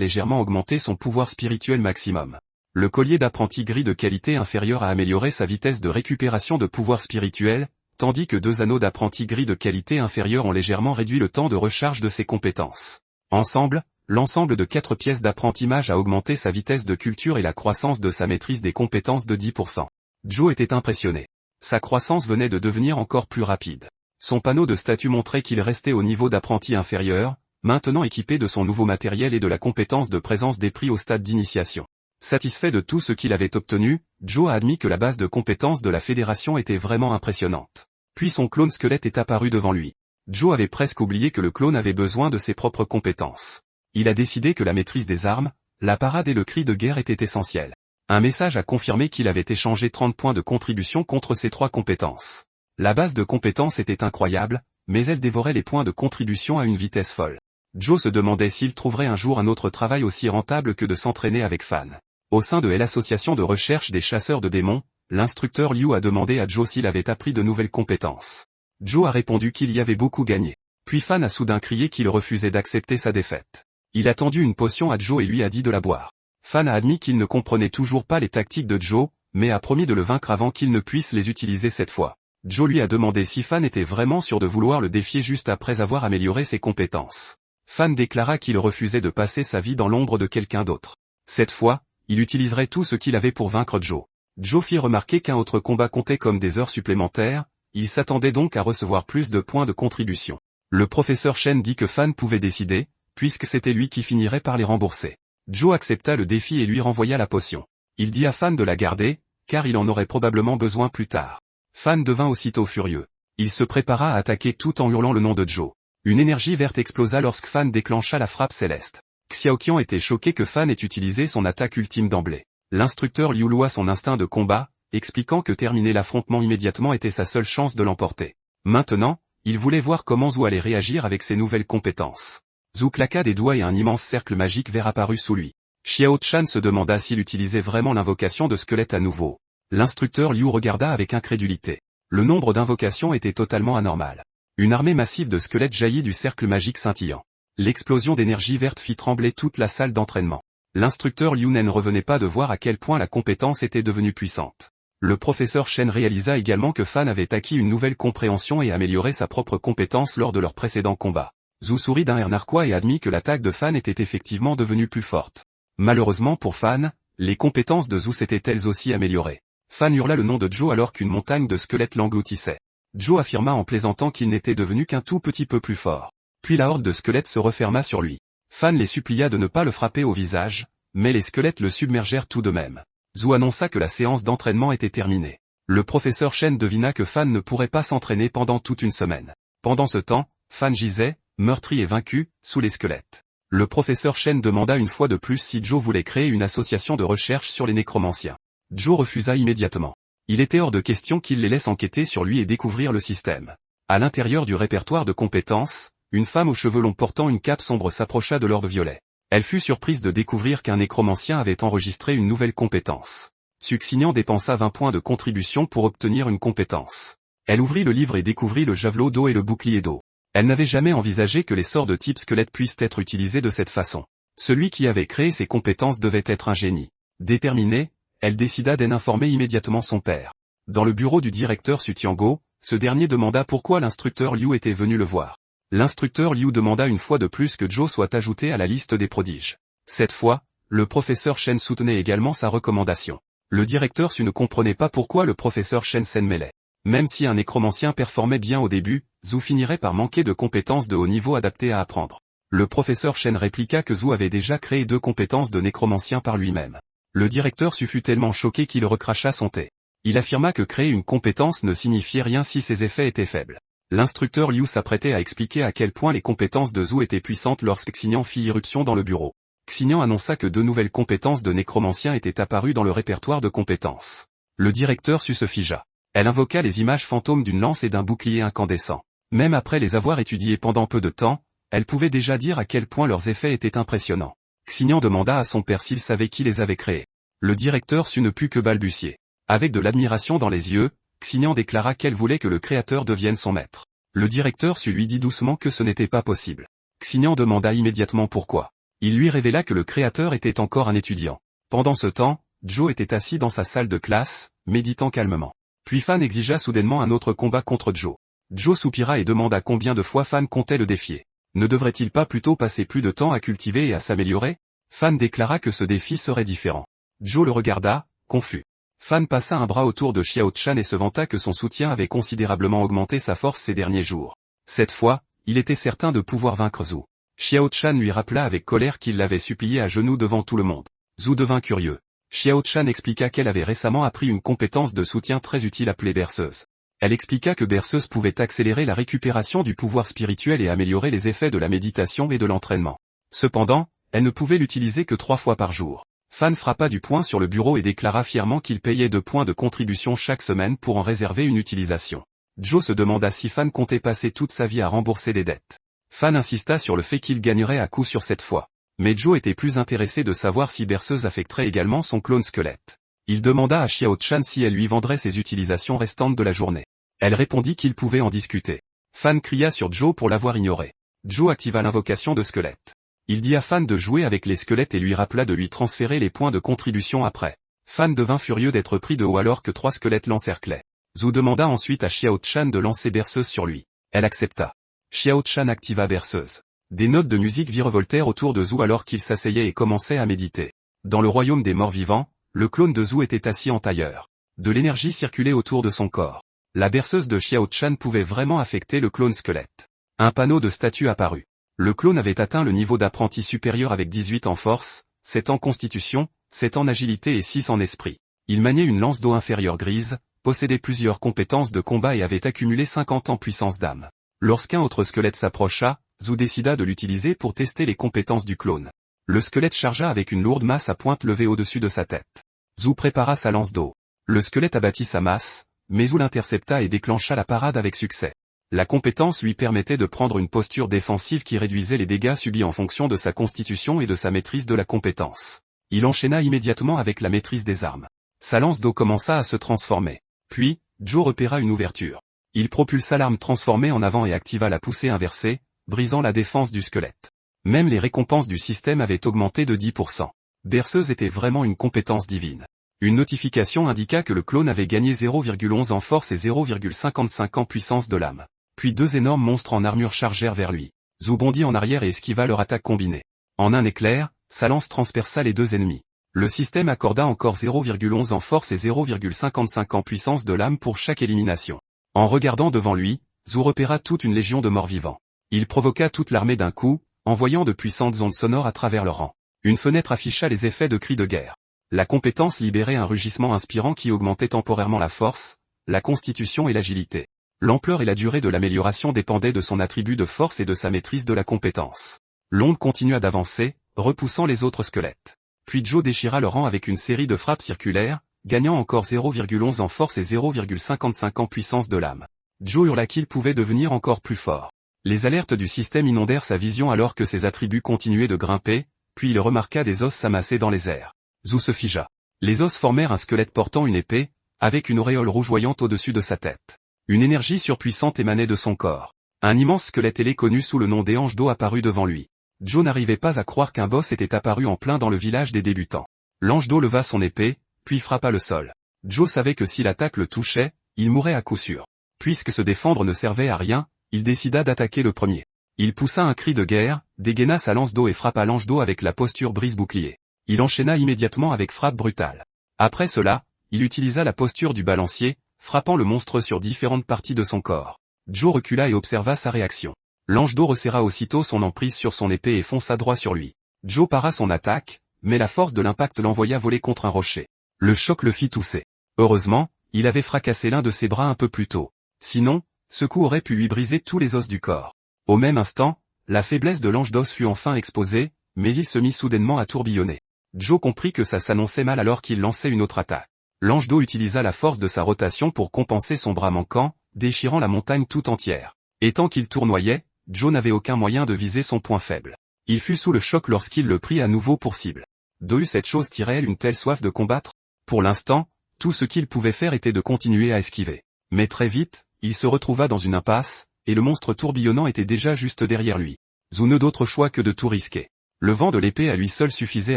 légèrement augmenté son pouvoir spirituel maximum. Le collier d'apprenti gris de qualité inférieure a amélioré sa vitesse de récupération de pouvoir spirituel, tandis que 2 anneaux d'apprenti gris de qualité inférieure ont légèrement réduit le temps de recharge de ses compétences. Ensemble, l'ensemble de 4 pièces d'apprenti mage a augmenté sa vitesse de culture et la croissance de sa maîtrise des compétences de 10%. Joe était impressionné. Sa croissance venait de devenir encore plus rapide. Son panneau de statut montrait qu'il restait au niveau d'apprenti inférieur, maintenant équipé de son nouveau matériel et de la compétence de présence des prix au stade d'initiation. Satisfait de tout ce qu'il avait obtenu, Joe a admis que la base de compétences de la fédération était vraiment impressionnante. Puis son clone squelette est apparu devant lui. Joe avait presque oublié que le clone avait besoin de ses propres compétences. Il a décidé que la maîtrise des armes, la parade et le cri de guerre étaient essentiels. Un message a confirmé qu'il avait échangé 30 points de contribution contre ces 3 compétences. La base de compétences était incroyable, mais elle dévorait les points de contribution à une vitesse folle. Joe se demandait s'il trouverait un jour un autre travail aussi rentable que de s'entraîner avec Fan. Au sein de l'association de recherche des chasseurs de démons, l'instructeur Liu a demandé à Joe s'il avait appris de nouvelles compétences. Joe a répondu qu'il y avait beaucoup gagné. Puis Fan a soudain crié qu'il refusait d'accepter sa défaite. Il a tendu une potion à Joe et lui a dit de la boire. Fan a admis qu'il ne comprenait toujours pas les tactiques de Joe, mais a promis de le vaincre avant qu'il ne puisse les utiliser cette fois. Joe lui a demandé si Fan était vraiment sûr de vouloir le défier juste après avoir amélioré ses compétences. Fan déclara qu'il refusait de passer sa vie dans l'ombre de quelqu'un d'autre. Cette fois, il utiliserait tout ce qu'il avait pour vaincre Joe. Joe fit remarquer qu'un autre combat comptait comme des heures supplémentaires, il s'attendait donc à recevoir plus de points de contribution. Le professeur Shen dit que Fan pouvait décider, puisque c'était lui qui finirait par les rembourser. Joe accepta le défi et lui renvoya la potion. Il dit à Fan de la garder, car il en aurait probablement besoin plus tard. Fan devint aussitôt furieux. Il se prépara à attaquer tout en hurlant le nom de Joe. Une énergie verte explosa lorsque Fan déclencha la frappe céleste. Xiaoqian était choqué que Fan ait utilisé son attaque ultime d'emblée. L'instructeur Liu loua son instinct de combat, expliquant que terminer l'affrontement immédiatement était sa seule chance de l'emporter. Maintenant, il voulait voir comment Zhu allait réagir avec ses nouvelles compétences. Zhu claqua des doigts et un immense cercle magique vert apparut sous lui. Xiao Chan se demanda s'il utilisait vraiment l'invocation de squelette à nouveau. L'instructeur Liu regarda avec incrédulité. Le nombre d'invocations était totalement anormal. Une armée massive de squelettes jaillit du cercle magique scintillant. L'explosion d'énergie verte fit trembler toute la salle d'entraînement. L'instructeur Liu ne revenait pas de voir à quel point la compétence était devenue puissante. Le professeur Shen réalisa également que Fan avait acquis une nouvelle compréhension et amélioré sa propre compétence lors de leur précédent combat. Zhu sourit d'un air narquois et admit que l'attaque de Fan était effectivement devenue plus forte. Malheureusement pour Fan, les compétences de Zhu s'étaient elles aussi améliorées. Fan hurla le nom de Joe alors qu'une montagne de squelettes l'engloutissait. Joe affirma en plaisantant qu'il n'était devenu qu'un tout petit peu plus fort. Puis la horde de squelettes se referma sur lui. Fan les supplia de ne pas le frapper au visage, mais les squelettes le submergèrent tout de même. Zhu annonça que la séance d'entraînement était terminée. Le professeur Shen devina que Fan ne pourrait pas s'entraîner pendant toute une semaine. Pendant ce temps, Fan gisait, meurtri et vaincu, sous les squelettes. Le professeur Shen demanda une fois de plus si Joe voulait créer une association de recherche sur les nécromanciens. Joe refusa immédiatement. Il était hors de question qu'il les laisse enquêter sur lui et découvrir le système. À l'intérieur du répertoire de compétences, une femme aux cheveux longs portant une cape sombre s'approcha de l'orbe violet. Elle fut surprise de découvrir qu'un nécromancien avait enregistré une nouvelle compétence. Succinian dépensa 20 points de contribution pour obtenir une compétence. Elle ouvrit le livre et découvrit le javelot d'eau et le bouclier d'eau. Elle n'avait jamais envisagé que les sorts de type squelette puissent être utilisés de cette façon. Celui qui avait créé ces compétences devait être un génie. Déterminée, elle décida d'en informer immédiatement son père. Dans le bureau du directeur Sutiango, ce dernier demanda pourquoi l'instructeur Liu était venu le voir. L'instructeur Liu demanda une fois de plus que Joe soit ajouté à la liste des prodiges. Cette fois, le professeur Shen soutenait également sa recommandation. Le directeur Su ne comprenait pas pourquoi le professeur Shen s'en mêlait. Même si un nécromancien performait bien au début, Zhu finirait par manquer de compétences de haut niveau adaptées à apprendre. Le professeur Shen répliqua que Zhu avait déjà créé 2 compétences de nécromancien par lui-même. Le directeur Su fut tellement choqué qu'il recracha son thé. Il affirma que créer une compétence ne signifiait rien si ses effets étaient faibles. L'instructeur Liu s'apprêtait à expliquer à quel point les compétences de Zhu étaient puissantes lorsque Xignan fit irruption dans le bureau. Xignan annonça que 2 nouvelles compétences de nécromancien étaient apparues dans le répertoire de compétences. Le directeur Su se figea. Elle invoqua les images fantômes d'une lance et d'un bouclier incandescent. Même après les avoir étudiées pendant peu de temps, elle pouvait déjà dire à quel point leurs effets étaient impressionnants. Xignan demanda à son père s'il savait qui les avait créés. Le directeur Su ne put que balbutier. Avec de l'admiration dans les yeux, Xignan déclara qu'elle voulait que le créateur devienne son maître. Le directeur lui dit doucement que ce n'était pas possible. Xignan demanda immédiatement pourquoi. Il lui révéla que le créateur était encore un étudiant. Pendant ce temps, Joe était assis dans sa salle de classe, méditant calmement. Puis Fan exigea soudainement un autre combat contre Joe. Joe soupira et demanda combien de fois Fan comptait le défier. Ne devrait-il pas plutôt passer plus de temps à cultiver et à s'améliorer? Fan déclara que ce défi serait différent. Joe le regarda, confus. Fan passa un bras autour de Xiao Chan et se vanta que son soutien avait considérablement augmenté sa force ces derniers jours. Cette fois, il était certain de pouvoir vaincre Zhu. Xiao Chan lui rappela avec colère qu'il l'avait supplié à genoux devant tout le monde. Zhu devint curieux. Xiao Chan expliqua qu'elle avait récemment appris une compétence de soutien très utile appelée berceuse. Elle expliqua que berceuse pouvait accélérer la récupération du pouvoir spirituel et améliorer les effets de la méditation et de l'entraînement. Cependant, elle ne pouvait l'utiliser que 3 fois par jour. Fan frappa du poing sur le bureau et déclara fièrement qu'il payait 2 points de contribution chaque semaine pour en réserver une utilisation. Joe se demanda si Fan comptait passer toute sa vie à rembourser des dettes. Fan insista sur le fait qu'il gagnerait à coup sûr cette fois. Mais Joe était plus intéressé de savoir si berceuse affecterait également son clone squelette. Il demanda à Xiao Chan si elle lui vendrait ses utilisations restantes de la journée. Elle répondit qu'il pouvait en discuter. Fan cria sur Joe pour l'avoir ignoré. Joe activa l'invocation de squelette. Il dit à Fan de jouer avec les squelettes et lui rappela de lui transférer les points de contribution après. Fan devint furieux d'être pris de haut alors que 3 squelettes l'encerclaient. Zhu demanda ensuite à Xiao Chan de lancer berceuse sur lui. Elle accepta. Xiao Chan activa berceuse. Des notes de musique virevoltèrent autour de Zhu alors qu'il s'asseyait et commençait à méditer. Dans le royaume des morts vivants, le clone de Zhu était assis en tailleur. De l'énergie circulait autour de son corps. La berceuse de Xiao Chan pouvait vraiment affecter le clone squelette. Un panneau de statut apparut. Le clone avait atteint le niveau d'apprenti supérieur avec 18 en force, 7 en constitution, 7 en agilité et 6 en esprit. Il maniait une lance d'eau inférieure grise, possédait plusieurs compétences de combat et avait accumulé 50 en puissance d'âme. Lorsqu'un autre squelette s'approcha, Zhu décida de l'utiliser pour tester les compétences du clone. Le squelette chargea avec une lourde masse à pointe levée au-dessus de sa tête. Zhu prépara sa lance d'eau. Le squelette abattit sa masse, mais Zhu l'intercepta et déclencha la parade avec succès. La compétence lui permettait de prendre une posture défensive qui réduisait les dégâts subis en fonction de sa constitution et de sa maîtrise de la compétence. Il enchaîna immédiatement avec la maîtrise des armes. Sa lance d'eau commença à se transformer. Puis, Joe repéra une ouverture. Il propulsa l'arme transformée en avant et activa la poussée inversée, brisant la défense du squelette. Même les récompenses du système avaient augmenté de 10%. Berceuse était vraiment une compétence divine. Une notification indiqua que le clone avait gagné 0,11 en force et 0,55 en puissance de l'âme. Puis 2 énormes monstres en armure chargèrent vers lui. Zhu bondit en arrière et esquiva leur attaque combinée. En un éclair, sa lance transperça les 2 ennemis. Le système accorda encore 0,11 en force et 0,55 en puissance de l'âme pour chaque élimination. En regardant devant lui, Zhu repéra toute une légion de morts vivants. Il provoqua toute l'armée d'un coup, envoyant de puissantes ondes sonores à travers leurs rangs. Une fenêtre afficha les effets de cris de guerre. La compétence libérait un rugissement inspirant qui augmentait temporairement la force, la constitution et l'agilité. L'ampleur et la durée de l'amélioration dépendaient de son attribut de force et de sa maîtrise de la compétence. L'onde continua d'avancer, repoussant les autres squelettes. Puis Joe déchira le rang avec une série de frappes circulaires, gagnant encore 0,11 en force et 0,55 en puissance de l'âme. Joe hurla qu'il pouvait devenir encore plus fort. Les alertes du système inondèrent sa vision alors que ses attributs continuaient de grimper, puis il remarqua des os s'amasser dans les airs. Zhu se figea. Les os formèrent un squelette portant une épée, avec une auréole rougeoyante au-dessus de sa tête. Une énergie surpuissante émanait de son corps. Un immense squelette ailé connu sous le nom d'Ange d'eau apparut devant lui. Joe n'arrivait pas à croire qu'un boss était apparu en plein dans le village des débutants. L'Ange d'eau leva son épée, puis frappa le sol. Joe savait que si l'attaque le touchait, il mourrait à coup sûr. Puisque se défendre ne servait à rien, il décida d'attaquer le premier. Il poussa un cri de guerre, dégaina sa lance d'eau et frappa l'Ange d'eau avec la posture brise-bouclier. Il enchaîna immédiatement avec frappe brutale. Après cela, il utilisa la posture du balancier, frappant le monstre sur différentes parties de son corps. Joe recula et observa sa réaction. L'Ange d'eau resserra aussitôt son emprise sur son épée et fonça droit sur lui. Joe para son attaque, mais la force de l'impact l'envoya voler contre un rocher. Le choc le fit tousser. Heureusement, il avait fracassé l'un de ses bras un peu plus tôt. Sinon, ce coup aurait pu lui briser tous les os du corps. Au même instant, la faiblesse de l'Ange d'os fut enfin exposée, mais il se mit soudainement à tourbillonner. Joe comprit que ça s'annonçait mal alors qu'il lançait une autre attaque. L'Ange d'eau utilisa la force de sa rotation pour compenser son bras manquant, déchirant la montagne tout entière. Et tant qu'il tournoyait, Joe n'avait aucun moyen de viser son point faible. Il fut sous le choc lorsqu'il le prit à nouveau pour cible. D'où cette chose tirait-elle une telle soif de combattre? Pour l'instant, Tout ce qu'il pouvait faire était de continuer à esquiver. Mais très vite, il se retrouva dans une impasse, et le monstre tourbillonnant était déjà juste derrière lui. Zhou n'eut d'autre choix que de tout risquer. Le vent de l'épée à lui seul suffisait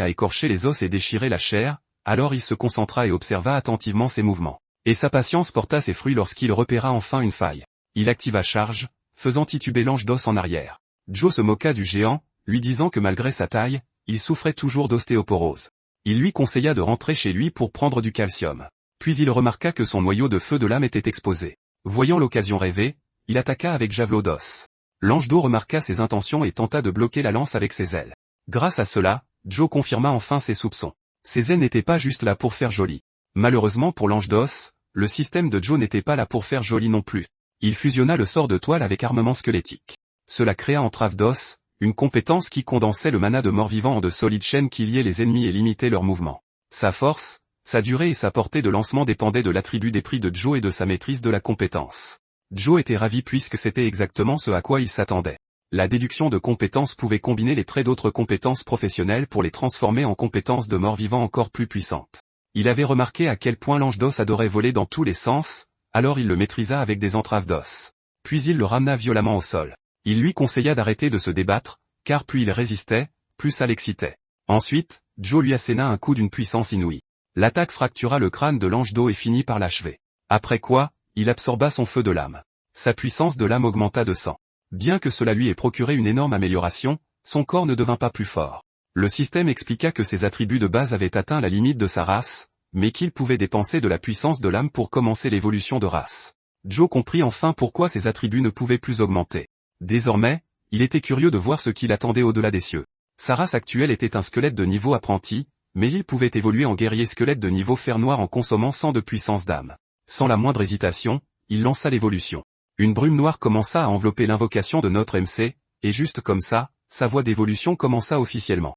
à écorcher les os et déchirer la chair, alors il se concentra et observa attentivement ses mouvements. Et sa patience porta ses fruits lorsqu'il repéra enfin une faille. Il activa charge, faisant tituber l'ange d'os en arrière. Zhou se moqua du géant, lui disant que malgré sa taille, il souffrait toujours d'ostéoporose. Il lui conseilla de rentrer chez lui pour prendre du calcium. Puis il remarqua que son noyau de feu de lame était exposé. Voyant l'occasion rêvée, il attaqua avec javelot d'os. L'ange d'eau remarqua ses intentions et tenta de bloquer la lance avec ses ailes. Grâce à cela, Zhou confirma enfin ses soupçons. Ses ailes n'étaient pas juste là pour faire joli. Malheureusement pour l'ange d'os, le système de Zhou n'était pas là pour faire joli non plus. Il fusionna le sort de toile avec armement squelettique. Cela créa entrave d'os, une compétence qui condensait le mana de mort-vivant en de solides chaînes qui liaient les ennemis et limitaient leurs mouvements. Sa force, sa durée et sa portée de lancement dépendaient de l'attribut des prix de Zhou et de sa maîtrise de la compétence. Zhou était ravi puisque c'était exactement ce à quoi il s'attendait. La déduction de compétences pouvait combiner les traits d'autres compétences professionnelles pour les transformer en compétences de mort-vivant encore plus puissantes. Il avait remarqué à quel point l'ange d'os adorait voler dans tous les sens, alors il le maîtrisa avec des entraves d'os. Puis il le ramena violemment au sol. Il lui conseilla d'arrêter de se débattre, car plus il résistait, plus ça l'excitait. Ensuite, Zhou lui asséna un coup d'une puissance inouïe. L'attaque fractura le crâne de l'ange d'eau et finit par l'achever. Après quoi, il absorba son feu de lame. Sa puissance de lame augmenta de 100. Bien que cela lui ait procuré une énorme amélioration, son corps ne devint pas plus fort. Le système expliqua que ses attributs de base avaient atteint la limite de sa race, mais qu'il pouvait dépenser de la puissance de l'âme pour commencer l'évolution de race. Zhou comprit enfin pourquoi ses attributs ne pouvaient plus augmenter. Désormais, il était curieux de voir ce qu'il attendait au-delà des cieux. Sa race actuelle était un squelette de niveau apprenti, mais il pouvait évoluer en guerrier squelette de niveau fer noir en consommant 100 de puissance d'âme. Sans la moindre hésitation, il lança l'évolution. Une brume noire commença à envelopper l'invocation de notre MC, et juste comme ça, sa voie d'évolution commença officiellement.